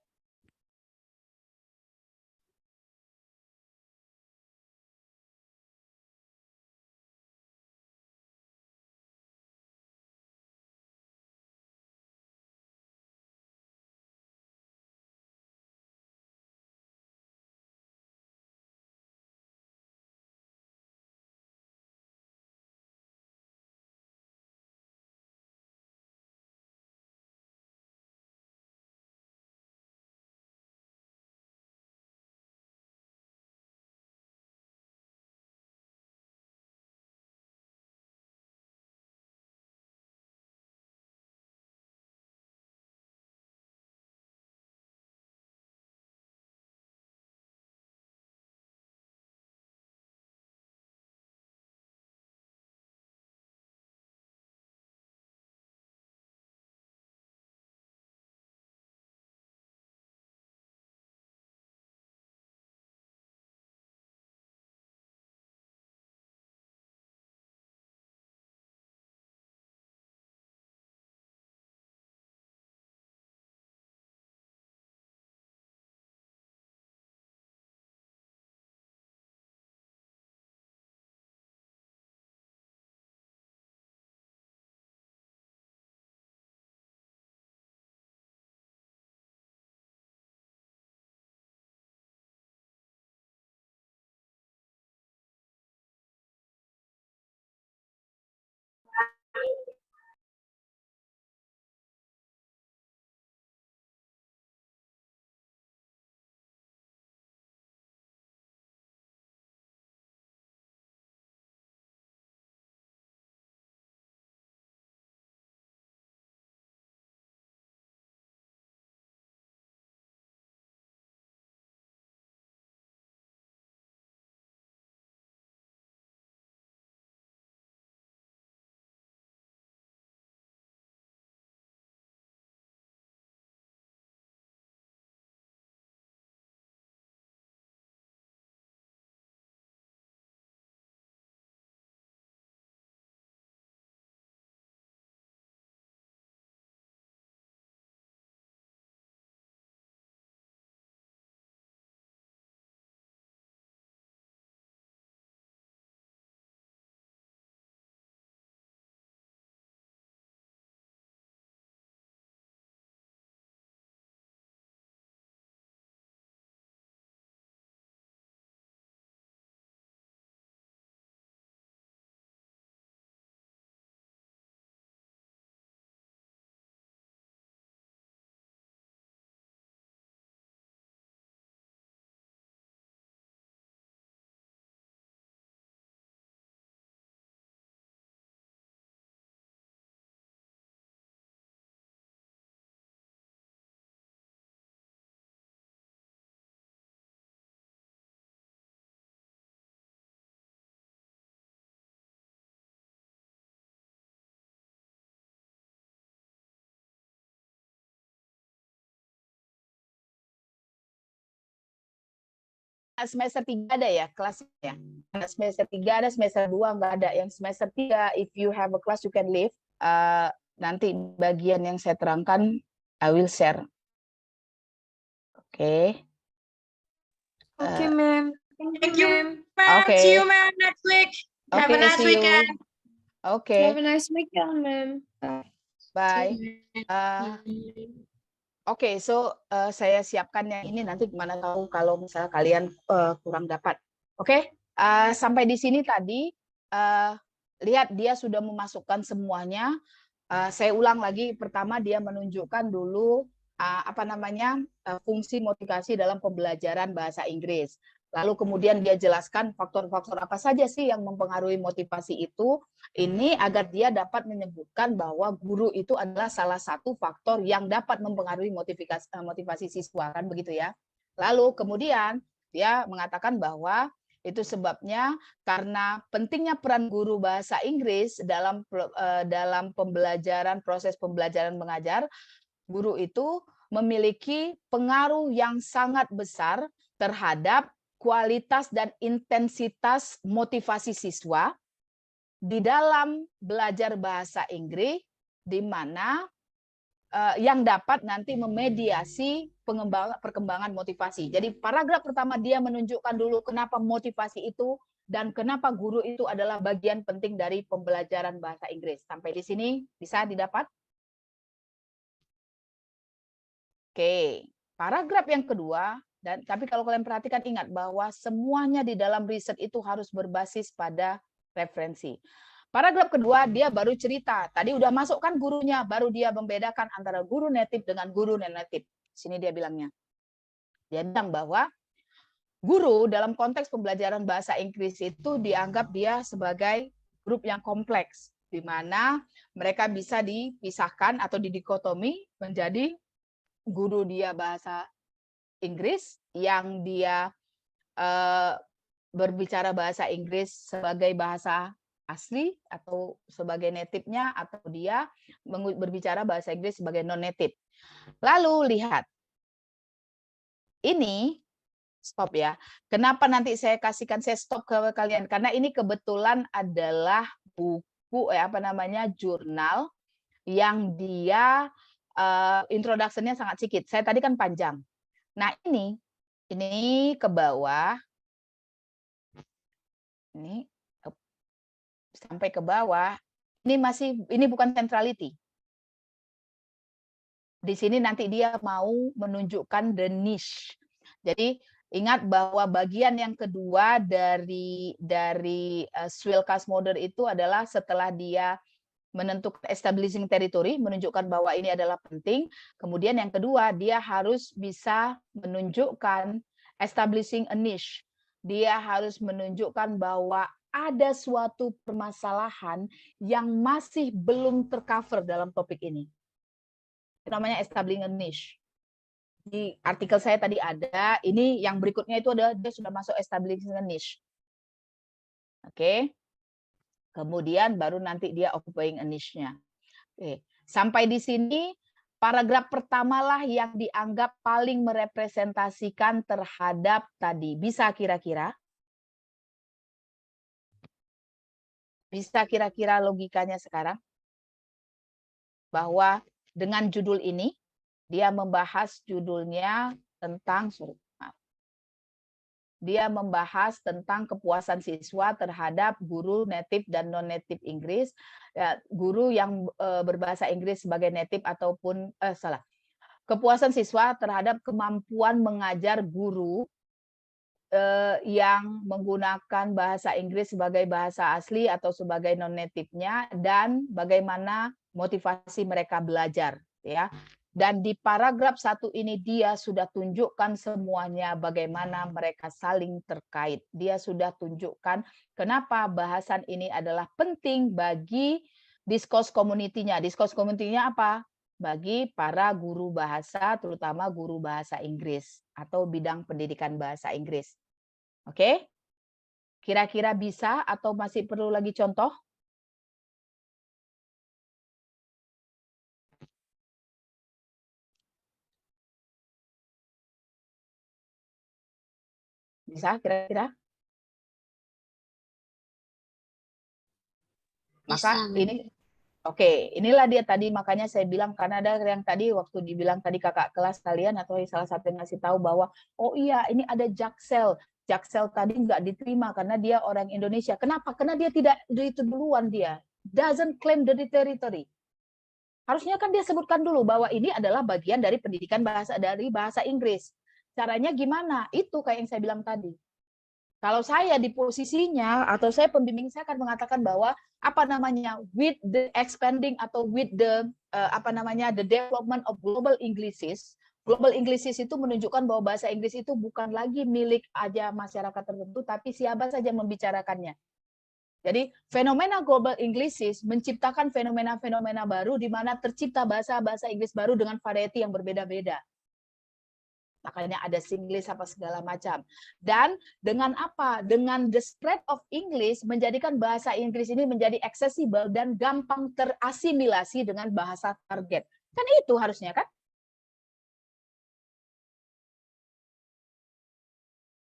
semester 3 ada ya kelasnya? Ada semester 3 ada, semester 2 nggak ada. Yang semester 3, if you have a class, you can leave. Nanti bagian yang saya terangkan, I will share. Oke. Okay, ma'am. Thank you, ma'am. Okay. See you, ma'am, next week. Have a Okay, nice see you. weekend. Okay, Have a nice weekend, ma'am. bye. Oke, so saya siapkan yang ini, nanti mana tahu kalau misalnya kalian kurang dapat. Oke, sampai di sini tadi, lihat dia sudah memasukkan semuanya. Saya ulang lagi, pertama dia menunjukkan dulu fungsi motivasi dalam pembelajaran bahasa Inggris. Lalu kemudian dia jelaskan faktor-faktor apa saja sih yang mempengaruhi motivasi itu. Ini agar dia dapat menyebutkan bahwa guru itu adalah salah satu faktor yang dapat mempengaruhi motivasi siswa, kan begitu ya. Lalu kemudian dia mengatakan bahwa itu sebabnya karena pentingnya peran guru bahasa Inggris dalam pembelajaran, proses pembelajaran mengajar, guru itu memiliki pengaruh yang sangat besar terhadap kualitas dan intensitas motivasi siswa di dalam belajar bahasa Inggris, di mana yang dapat nanti memediasi perkembangan motivasi. Jadi paragraf pertama dia menunjukkan dulu kenapa motivasi itu dan kenapa guru itu adalah bagian penting dari pembelajaran bahasa Inggris. Sampai di sini bisa didapat? Oke, paragraf yang kedua, tapi kalau kalian perhatikan ingat bahwa semuanya di dalam riset itu harus berbasis pada referensi. Paragraf kedua dia baru cerita, tadi udah masuk kan gurunya, baru dia membedakan antara guru native dengan guru non-native. Sini dia bilangnya. Dia bilang bahwa guru dalam konteks pembelajaran bahasa Inggris itu dianggap dia sebagai grup yang kompleks, di mana mereka bisa dipisahkan atau didikotomi menjadi guru dia bahasa Inggris yang dia berbicara bahasa Inggris sebagai bahasa asli atau sebagai native-nya, atau dia berbicara bahasa Inggris sebagai non-native. Lalu lihat, ini stop ya. Kenapa nanti saya kasihkan, saya stop ke kalian, karena ini kebetulan adalah buku jurnal yang dia introduction-nya sangat sedikit. Saya tadi kan panjang. Nah, ini ke bawah. Ini sampai ke bawah. Ini bukan centrality. Di sini nanti dia mau menunjukkan the niche. Jadi ingat bahwa bagian yang kedua dari Swilkas model itu adalah setelah dia menentukan establishing territory, menunjukkan bahwa ini adalah penting. Kemudian yang kedua, dia harus bisa menunjukkan establishing a niche. Dia harus menunjukkan bahwa ada suatu permasalahan yang masih belum tercover dalam topik ini. Itu namanya establishing a niche. Di artikel saya tadi ada, ini yang berikutnya itu ada, dia sudah masuk establishing a niche. Oke. Kemudian baru nanti dia occupying a niche-nya. Oke. Sampai di sini paragraf pertama lah yang dianggap paling merepresentasikan terhadap tadi. Bisa kira-kira? Bisa kira-kira logikanya sekarang? Bahwa dengan judul ini, dia membahas judulnya tentang dia membahas tentang kepuasan siswa terhadap guru native dan non-native Inggris, guru yang berbahasa Inggris sebagai native ataupun kepuasan siswa terhadap kemampuan mengajar guru yang menggunakan bahasa Inggris sebagai bahasa asli atau sebagai non-native-nya, dan bagaimana motivasi mereka belajar, ya. Dan di paragraf 1 ini dia sudah tunjukkan semuanya bagaimana mereka saling terkait. Dia sudah tunjukkan kenapa bahasan ini adalah penting bagi discourse community-nya. Discourse community-nya apa? Bagi para guru bahasa, terutama guru bahasa Inggris atau bidang pendidikan bahasa Inggris. Oke? Kira-kira bisa atau masih perlu lagi contoh? Bisa kira-kira? Maka Bisa, Mem. ini oke, inilah dia tadi, makanya saya bilang, karena ada yang tadi waktu dibilang tadi kakak kelas kalian atau salah satu yang ngasih tahu bahwa oh iya ini ada Jaksel. Jaksel tadi nggak diterima karena dia orang Indonesia. Kenapa? Karena dia tidak itu duluan, dia doesn't claim the territory. Harusnya kan dia sebutkan dulu bahwa ini adalah bagian dari pendidikan bahasa Inggris. Caranya gimana? Itu kayak yang saya bilang tadi. Kalau saya di posisinya atau saya pembimbing, saya akan mengatakan bahwa apa namanya, with the expanding atau with the the development of global Englishes. Global Englishes itu menunjukkan bahwa bahasa Inggris itu bukan lagi milik aja masyarakat tertentu, tapi siapa saja membicarakannya. Jadi fenomena global Englishes menciptakan fenomena-fenomena baru di mana tercipta bahasa-bahasa Inggris baru dengan variety yang berbeda-beda. Makanya ada Singlish apa segala macam. Dan dengan apa? Dengan the spread of English menjadikan bahasa Inggris ini menjadi accessible dan gampang terasimilasi dengan bahasa target. Kan itu harusnya kan?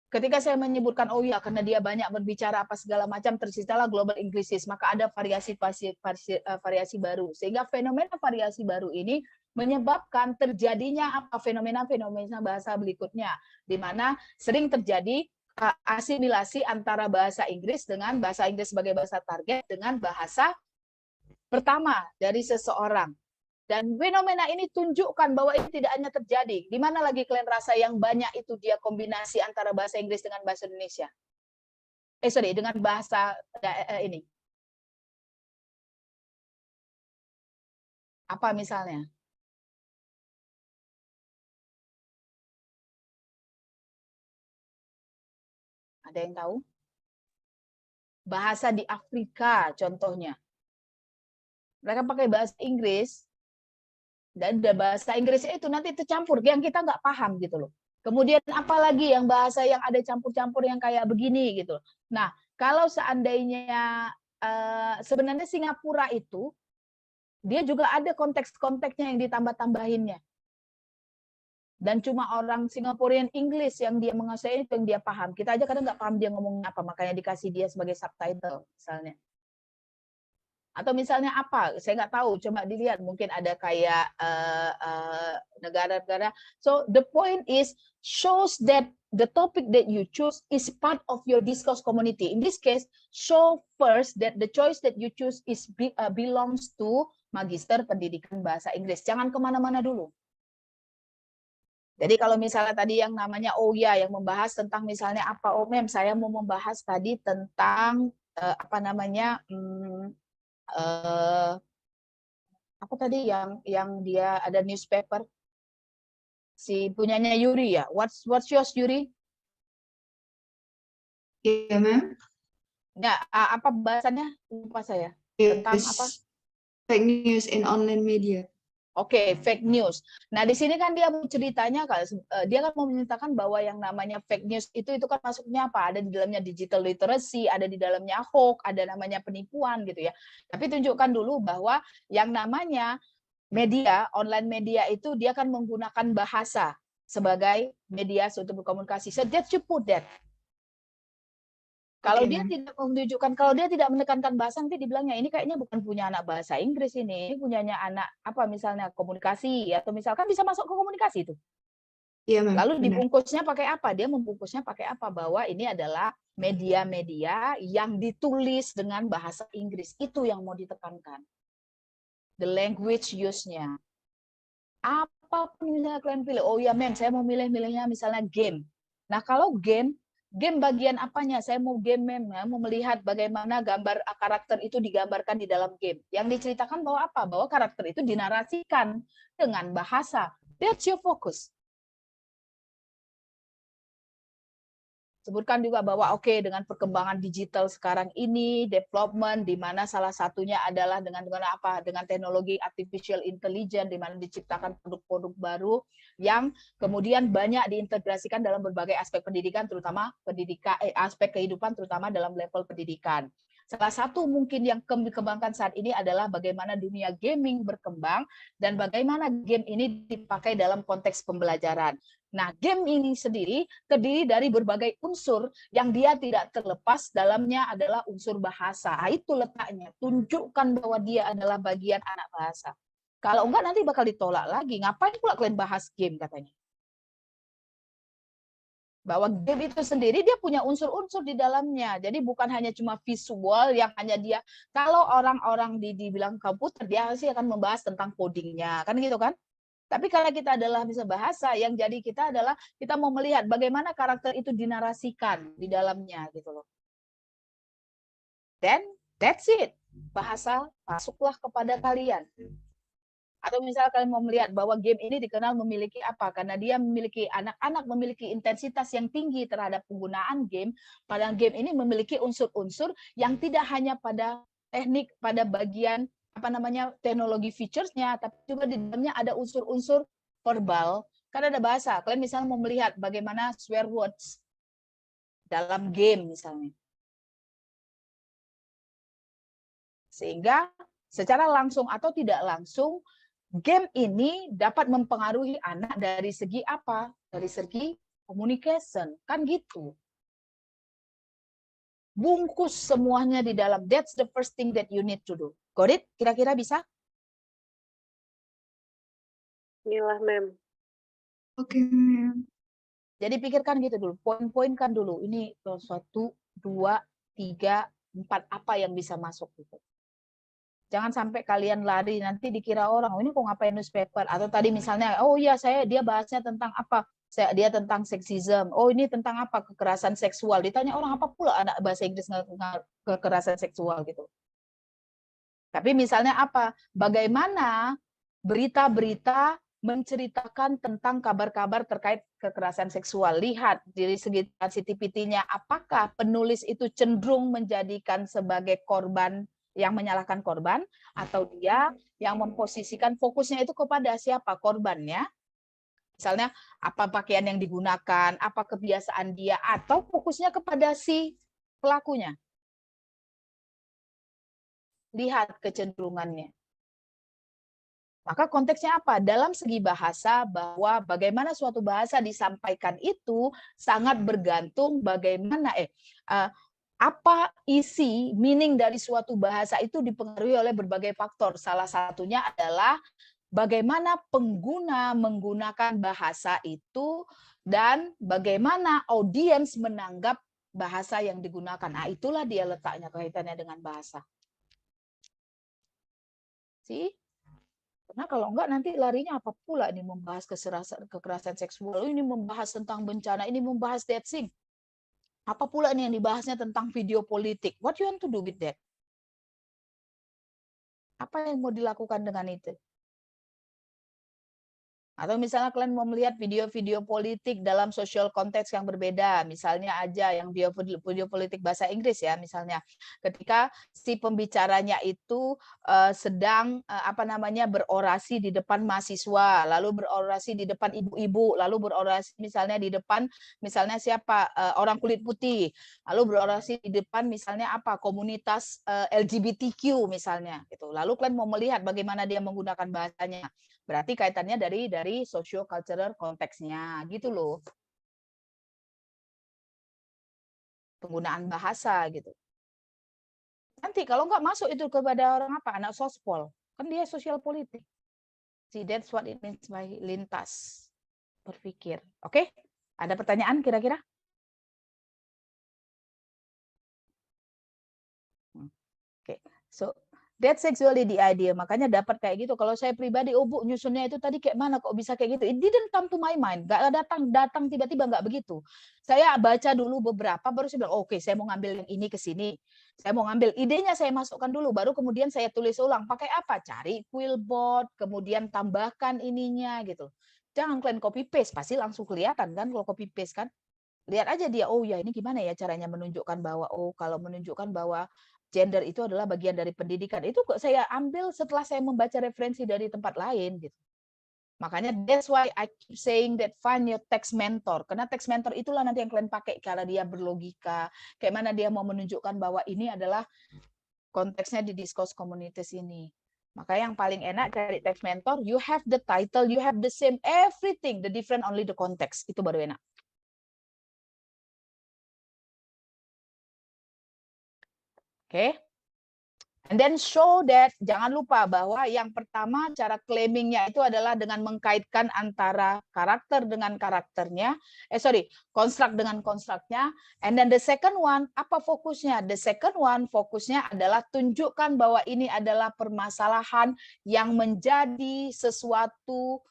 Ketika saya menyebutkan oh iya karena dia banyak berbicara apa segala macam, terciptalah global Englishes, maka ada variasi baru. Sehingga fenomena variasi baru ini menyebabkan terjadinya apa fenomena-fenomena bahasa berikutnya, di mana sering terjadi asimilasi antara bahasa Inggris dengan bahasa Inggris sebagai bahasa target dengan bahasa pertama dari seseorang. Dan fenomena ini tunjukkan bahwa ini tidak hanya terjadi. Di mana lagi kalian rasa yang banyak itu dia kombinasi antara bahasa Inggris dengan bahasa Indonesia? Dengan bahasa ini. Apa misalnya? Ada yang tahu? Bahasa di Afrika contohnya. Mereka pakai bahasa Inggris, dan bahasa Inggrisnya itu nanti tercampur yang kita nggak paham gitu loh. Kemudian apalagi yang bahasa yang ada campur-campur yang kayak begini gitu. Nah, kalau seandainya sebenarnya Singapura itu dia juga ada konteks-konteksnya yang ditambah-tambahinnya. Dan cuma orang Singaporean English yang dia menguasai itu yang dia paham. Kita aja kadang nggak paham dia ngomong apa, makanya dikasih dia sebagai subtitle misalnya. Atau misalnya apa, saya nggak tahu, coba dilihat, mungkin ada kayak negara-negara. So the point is shows that the topic that you choose is part of your discourse community. In this case, show first that the choice that you choose is belongs to Magister Pendidikan Bahasa Inggris. Jangan kemana-mana dulu. Jadi kalau misalnya tadi yang namanya oh ya, yang membahas tentang misalnya apa, oh mem, saya mau membahas tadi tentang apa tadi yang dia ada newspaper si punyanya Yuri ya. What's yours, Yuri? Iya, Mem. Nggak, apa bahasannya? Lupa saya. Tentang apa? Fake news in online media. Oke, fake news. Nah, di sini kan dia mau ceritanya, dia kan mau menceritakan bahwa yang namanya fake news itu kan masuknya apa? Ada di dalamnya digital literacy, ada di dalamnya hoax, ada namanya penipuan gitu ya. Tapi tunjukkan dulu bahwa yang namanya media, online media itu dia kan menggunakan bahasa sebagai media untuk berkomunikasi. So that you put that. Kalau dia tidak menunjukkan, kalau dia tidak menekankan bahasa, nanti dibilangnya ini kayaknya bukan punya anak bahasa Inggris ini punyanya anak apa misalnya komunikasi, atau misalkan bisa masuk ke komunikasi itu. Iya, Mem. Lalu dibungkusnya pakai apa? Dia membungkusnya pakai apa? Bahwa ini adalah media-media yang ditulis dengan bahasa Inggris. Itu yang mau ditekankan. The language use-nya. Apapun misalnya kalian pilih, oh ya mem, saya mau milih-milihnya misalnya game. Nah kalau game bagian apanya? Saya mau game mem, ya, mau melihat bagaimana gambar karakter itu digambarkan di dalam game. Yang diceritakan bahwa apa? Bahwa karakter itu dinarasikan dengan bahasa. That's your focus. Sebutkan juga bahwa oke, dengan perkembangan digital sekarang ini, development di mana salah satunya adalah dengan apa? Dengan teknologi artificial intelligence, di mana diciptakan produk-produk baru yang kemudian banyak diintegrasikan dalam berbagai aspek pendidikan, terutama aspek kehidupan, terutama dalam level pendidikan. Salah satu mungkin yang dikembangkan saat ini adalah bagaimana dunia gaming berkembang dan bagaimana game ini dipakai dalam konteks pembelajaran. Nah, game ini sendiri terdiri dari berbagai unsur yang dia tidak terlepas dalamnya adalah unsur bahasa. Itu letaknya. Tunjukkan bahwa dia adalah bagian anak bahasa. Kalau enggak nanti bakal ditolak lagi. Ngapain pula kalian bahas game katanya? Bahwa game itu sendiri dia punya unsur-unsur di dalamnya. Jadi bukan hanya cuma visual yang hanya dia. Kalau orang-orang dibilang komputer, dia pasti akan membahas tentang codingnya. Kan gitu kan? Tapi kalau kita adalah bisa bahasa, yang jadi kita adalah kita mau melihat bagaimana karakter itu dinarasikan di dalamnya gitu loh. Then that's it. Bahasa masuklah kepada kalian. Atau misalnya kalian mau melihat bahwa game ini dikenal memiliki apa? Karena dia memiliki anak-anak memiliki intensitas yang tinggi terhadap penggunaan game. Padahal game ini memiliki unsur-unsur yang tidak hanya pada teknik, pada bagian apa namanya teknologi features-nya, tapi juga di dalamnya ada unsur-unsur verbal. Kan ada bahasa. Kalian misalnya mau melihat bagaimana swear words dalam game misalnya. Sehingga secara langsung atau tidak langsung game ini dapat mempengaruhi anak dari segi apa? Dari segi communication, kan gitu. Bungkus semuanya di dalam. That's the first thing that you need to do. Got it? Kira-kira bisa? Inilah, Mem. Oke, Mem. Jadi pikirkan gitu dulu, poin-poinkan dulu. Ini 1, 2, 3, 4 apa yang bisa masuk gitu. Jangan sampai kalian lari nanti dikira orang, oh, ini kok ngapain newspaper? Atau tadi misalnya, oh iya dia bahasnya tentang apa? Dia tentang seksisme. Oh ini tentang apa? Kekerasan seksual. Ditanya orang apa pula anak bahasa Inggris kekerasan seksual gitu. Tapi misalnya apa? Bagaimana berita-berita menceritakan tentang kabar-kabar terkait kekerasan seksual. Lihat dari segi sensitivity-nya, apakah penulis itu cenderung menjadikan sebagai korban, yang menyalahkan korban, atau dia yang memposisikan fokusnya itu kepada siapa? Korbannya. Misalnya, apa pakaian yang digunakan, apa kebiasaan dia, atau fokusnya kepada si pelakunya. Lihat kecenderungannya. Maka konteksnya apa? Dalam segi bahasa, bahwa bagaimana suatu bahasa disampaikan itu sangat bergantung bagaimana apa isi meaning dari suatu bahasa itu dipengaruhi oleh berbagai faktor. Salah satunya adalah bagaimana pengguna menggunakan bahasa itu dan bagaimana audiens menanggap bahasa yang digunakan. Nah, itulah dia letaknya kaitannya dengan bahasa. See? Karena kalau enggak nanti larinya apa pula ini membahas kekerasan seksual, ini membahas tentang bencana, ini membahas that thing. Apa pula nih yang dibahasnya tentang video politik? What you want to do with that? Apa yang mau dilakukan dengan itu? Atau misalnya kalian mau melihat video-video politik dalam social konteks yang berbeda, misalnya aja yang video politik bahasa Inggris ya, misalnya ketika si pembicaranya itu sedang berorasi di depan mahasiswa, lalu berorasi di depan ibu-ibu, lalu berorasi misalnya di depan misalnya siapa orang kulit putih, lalu berorasi di depan misalnya apa komunitas LGBTQ misalnya gitu. Lalu kalian mau melihat bagaimana dia menggunakan bahasanya. Berarti kaitannya dari socio-cultural konteksnya, gitu loh. Penggunaan bahasa, gitu. Nanti kalau nggak masuk itu kepada orang apa? Anak sospol. Kan dia sosial politik. See, that's what it means by lintas. Berpikir. Oke? Ada pertanyaan kira-kira? Oke. So, that's actually the idea. Makanya dapat kayak gitu. Kalau saya pribadi, oh Bu, nyusunnya itu tadi kayak mana kok bisa kayak gitu? It didn't come to my mind. Nggak datang tiba-tiba, nggak begitu. Saya baca dulu beberapa, baru saya bilang, oke, saya mau ngambil yang ini ke sini. Saya mau ngambil idenya, saya masukkan dulu. Baru kemudian saya tulis ulang. Pakai apa? Cari Quillbot, kemudian tambahkan ininya gitu. Jangan kalian copy-paste, pasti langsung kelihatan kan kalau copy-paste kan. Lihat aja dia, oh ya ini gimana ya caranya menunjukkan bahwa, oh kalau menunjukkan bahwa gender itu adalah bagian dari pendidikan. Itu kok saya ambil setelah saya membaca referensi dari tempat lain gitu. Makanya that's why I keep saying that find your text mentor. Karena text mentor itulah nanti yang kalian pakai karena dia berlogika. Kayak mana dia mau menunjukkan bahwa ini adalah konteksnya di discourse communities ini. Maka yang paling enak cari text mentor, you have the title, you have the same everything, the different only the context. Itu baru enak. Oke. And then show that, jangan lupa bahwa yang pertama cara claimingnya itu adalah dengan mengkaitkan antara karakter dengan karakternya, construct dengan constructnya. And then the second one, apa fokusnya? The second one fokusnya adalah tunjukkan bahwa ini adalah permasalahan yang menjadi sesuatu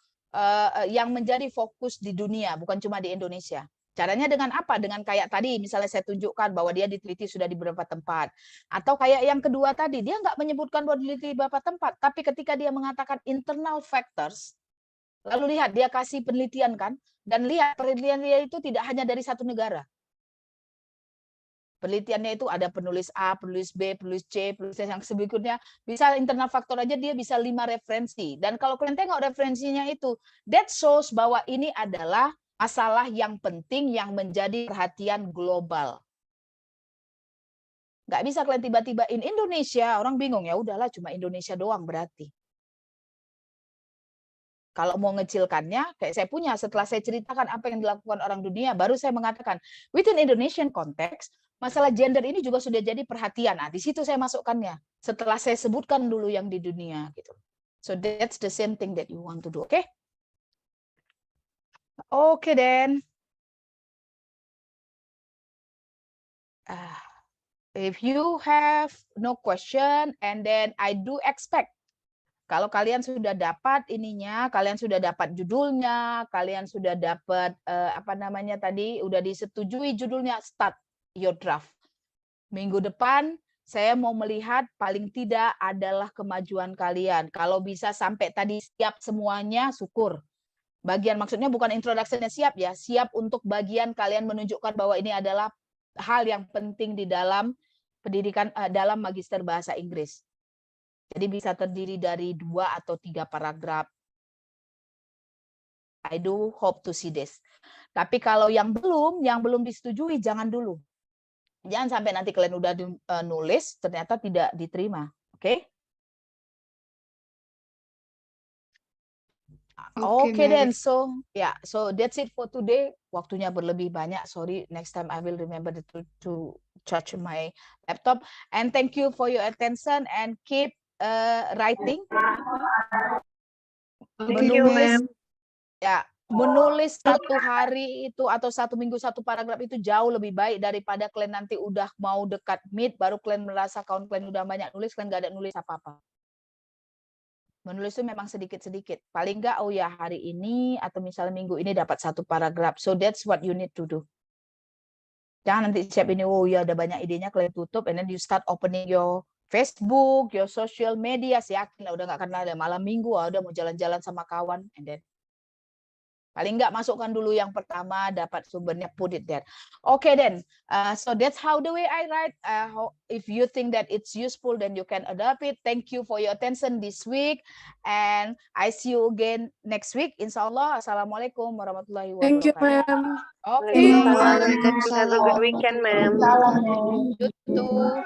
yang menjadi fokus di dunia, bukan cuma di Indonesia. Caranya dengan apa? Dengan kayak tadi, misalnya saya tunjukkan bahwa dia diteliti sudah di beberapa tempat. Atau kayak yang kedua tadi, dia nggak menyebutkan bahwa diteliti di beberapa tempat, tapi ketika dia mengatakan internal factors, lalu lihat, dia kasih penelitian kan, dan lihat penelitian dia itu tidak hanya dari satu negara. Penelitiannya itu ada penulis A, penulis B, penulis C, penulis yang berikutnya. Bisa internal factor aja dia bisa 5 referensi. Dan kalau kalian tengok referensinya itu, that shows bahwa ini adalah masalah yang penting yang menjadi perhatian global. Nggak bisa kalian tiba-tiba in Indonesia, orang bingung, ya udahlah cuma Indonesia doang berarti. Kalau mau ngecilkannya, kayak saya punya, setelah saya ceritakan apa yang dilakukan orang dunia, baru saya mengatakan, within Indonesian context, masalah gender ini juga sudah jadi perhatian. Nah, di situ saya masukkannya. Setelah saya sebutkan dulu yang di dunia. Gitu. So that's the same thing that you want to do, oke? Okay, then. If you have no question, and then I do expect, kalau kalian sudah dapat ininya, kalian sudah dapat judulnya, kalian sudah dapat apa namanya tadi, udah disetujui judulnya, start your draft. Minggu depan saya mau melihat paling tidak adalah kemajuan kalian. Kalau bisa sampai tadi siap semuanya, syukur. Bagian maksudnya bukan introduction-nya siap ya, siap untuk bagian kalian menunjukkan bahwa ini adalah hal yang penting di dalam pendidikan, dalam magister bahasa Inggris. Jadi bisa terdiri dari 2 atau 3 paragraf. I do hope to see this. Tapi kalau yang belum disetujui, jangan dulu. Jangan sampai nanti kalian udah nulis, ternyata tidak diterima. Oke? Okay, then so that's it for today. Waktunya berlebih banyak. Sorry, next time I will remember to charge my laptop. And thank you for your attention and keep writing. Thank you, ma'am. Ya, menulis 1 hari itu atau 1 minggu 1 paragraf itu jauh lebih baik daripada kalian nanti udah mau dekat mid baru kalian merasa kawan kalian udah banyak nulis, kalian nggak ada nulis apa-apa. Menulis itu memang sedikit-sedikit. Paling nggak, oh ya hari ini atau misalnya minggu ini dapat 1 paragraf. So that's what you need to do. Jangan nanti siap ini, oh ya ada banyak idenya, kalian tutup, and then you start opening your Facebook, your social media, yakin lah udah nggak kenal ada malam minggu, udah mau jalan-jalan sama kawan, and then paling nggak masukkan dulu yang pertama, dapat sumbernya, put it there. Okay then, so that's how the way I write. If you think that it's useful, then you can adopt it. Thank you for your attention this week, and I see you again next week. Insyaallah. Assalamualaikum warahmatullahi wabarakatuh. Thank you, ma'am. Okay. Waalaikumsalam. Have a good weekend, ma'am. You too.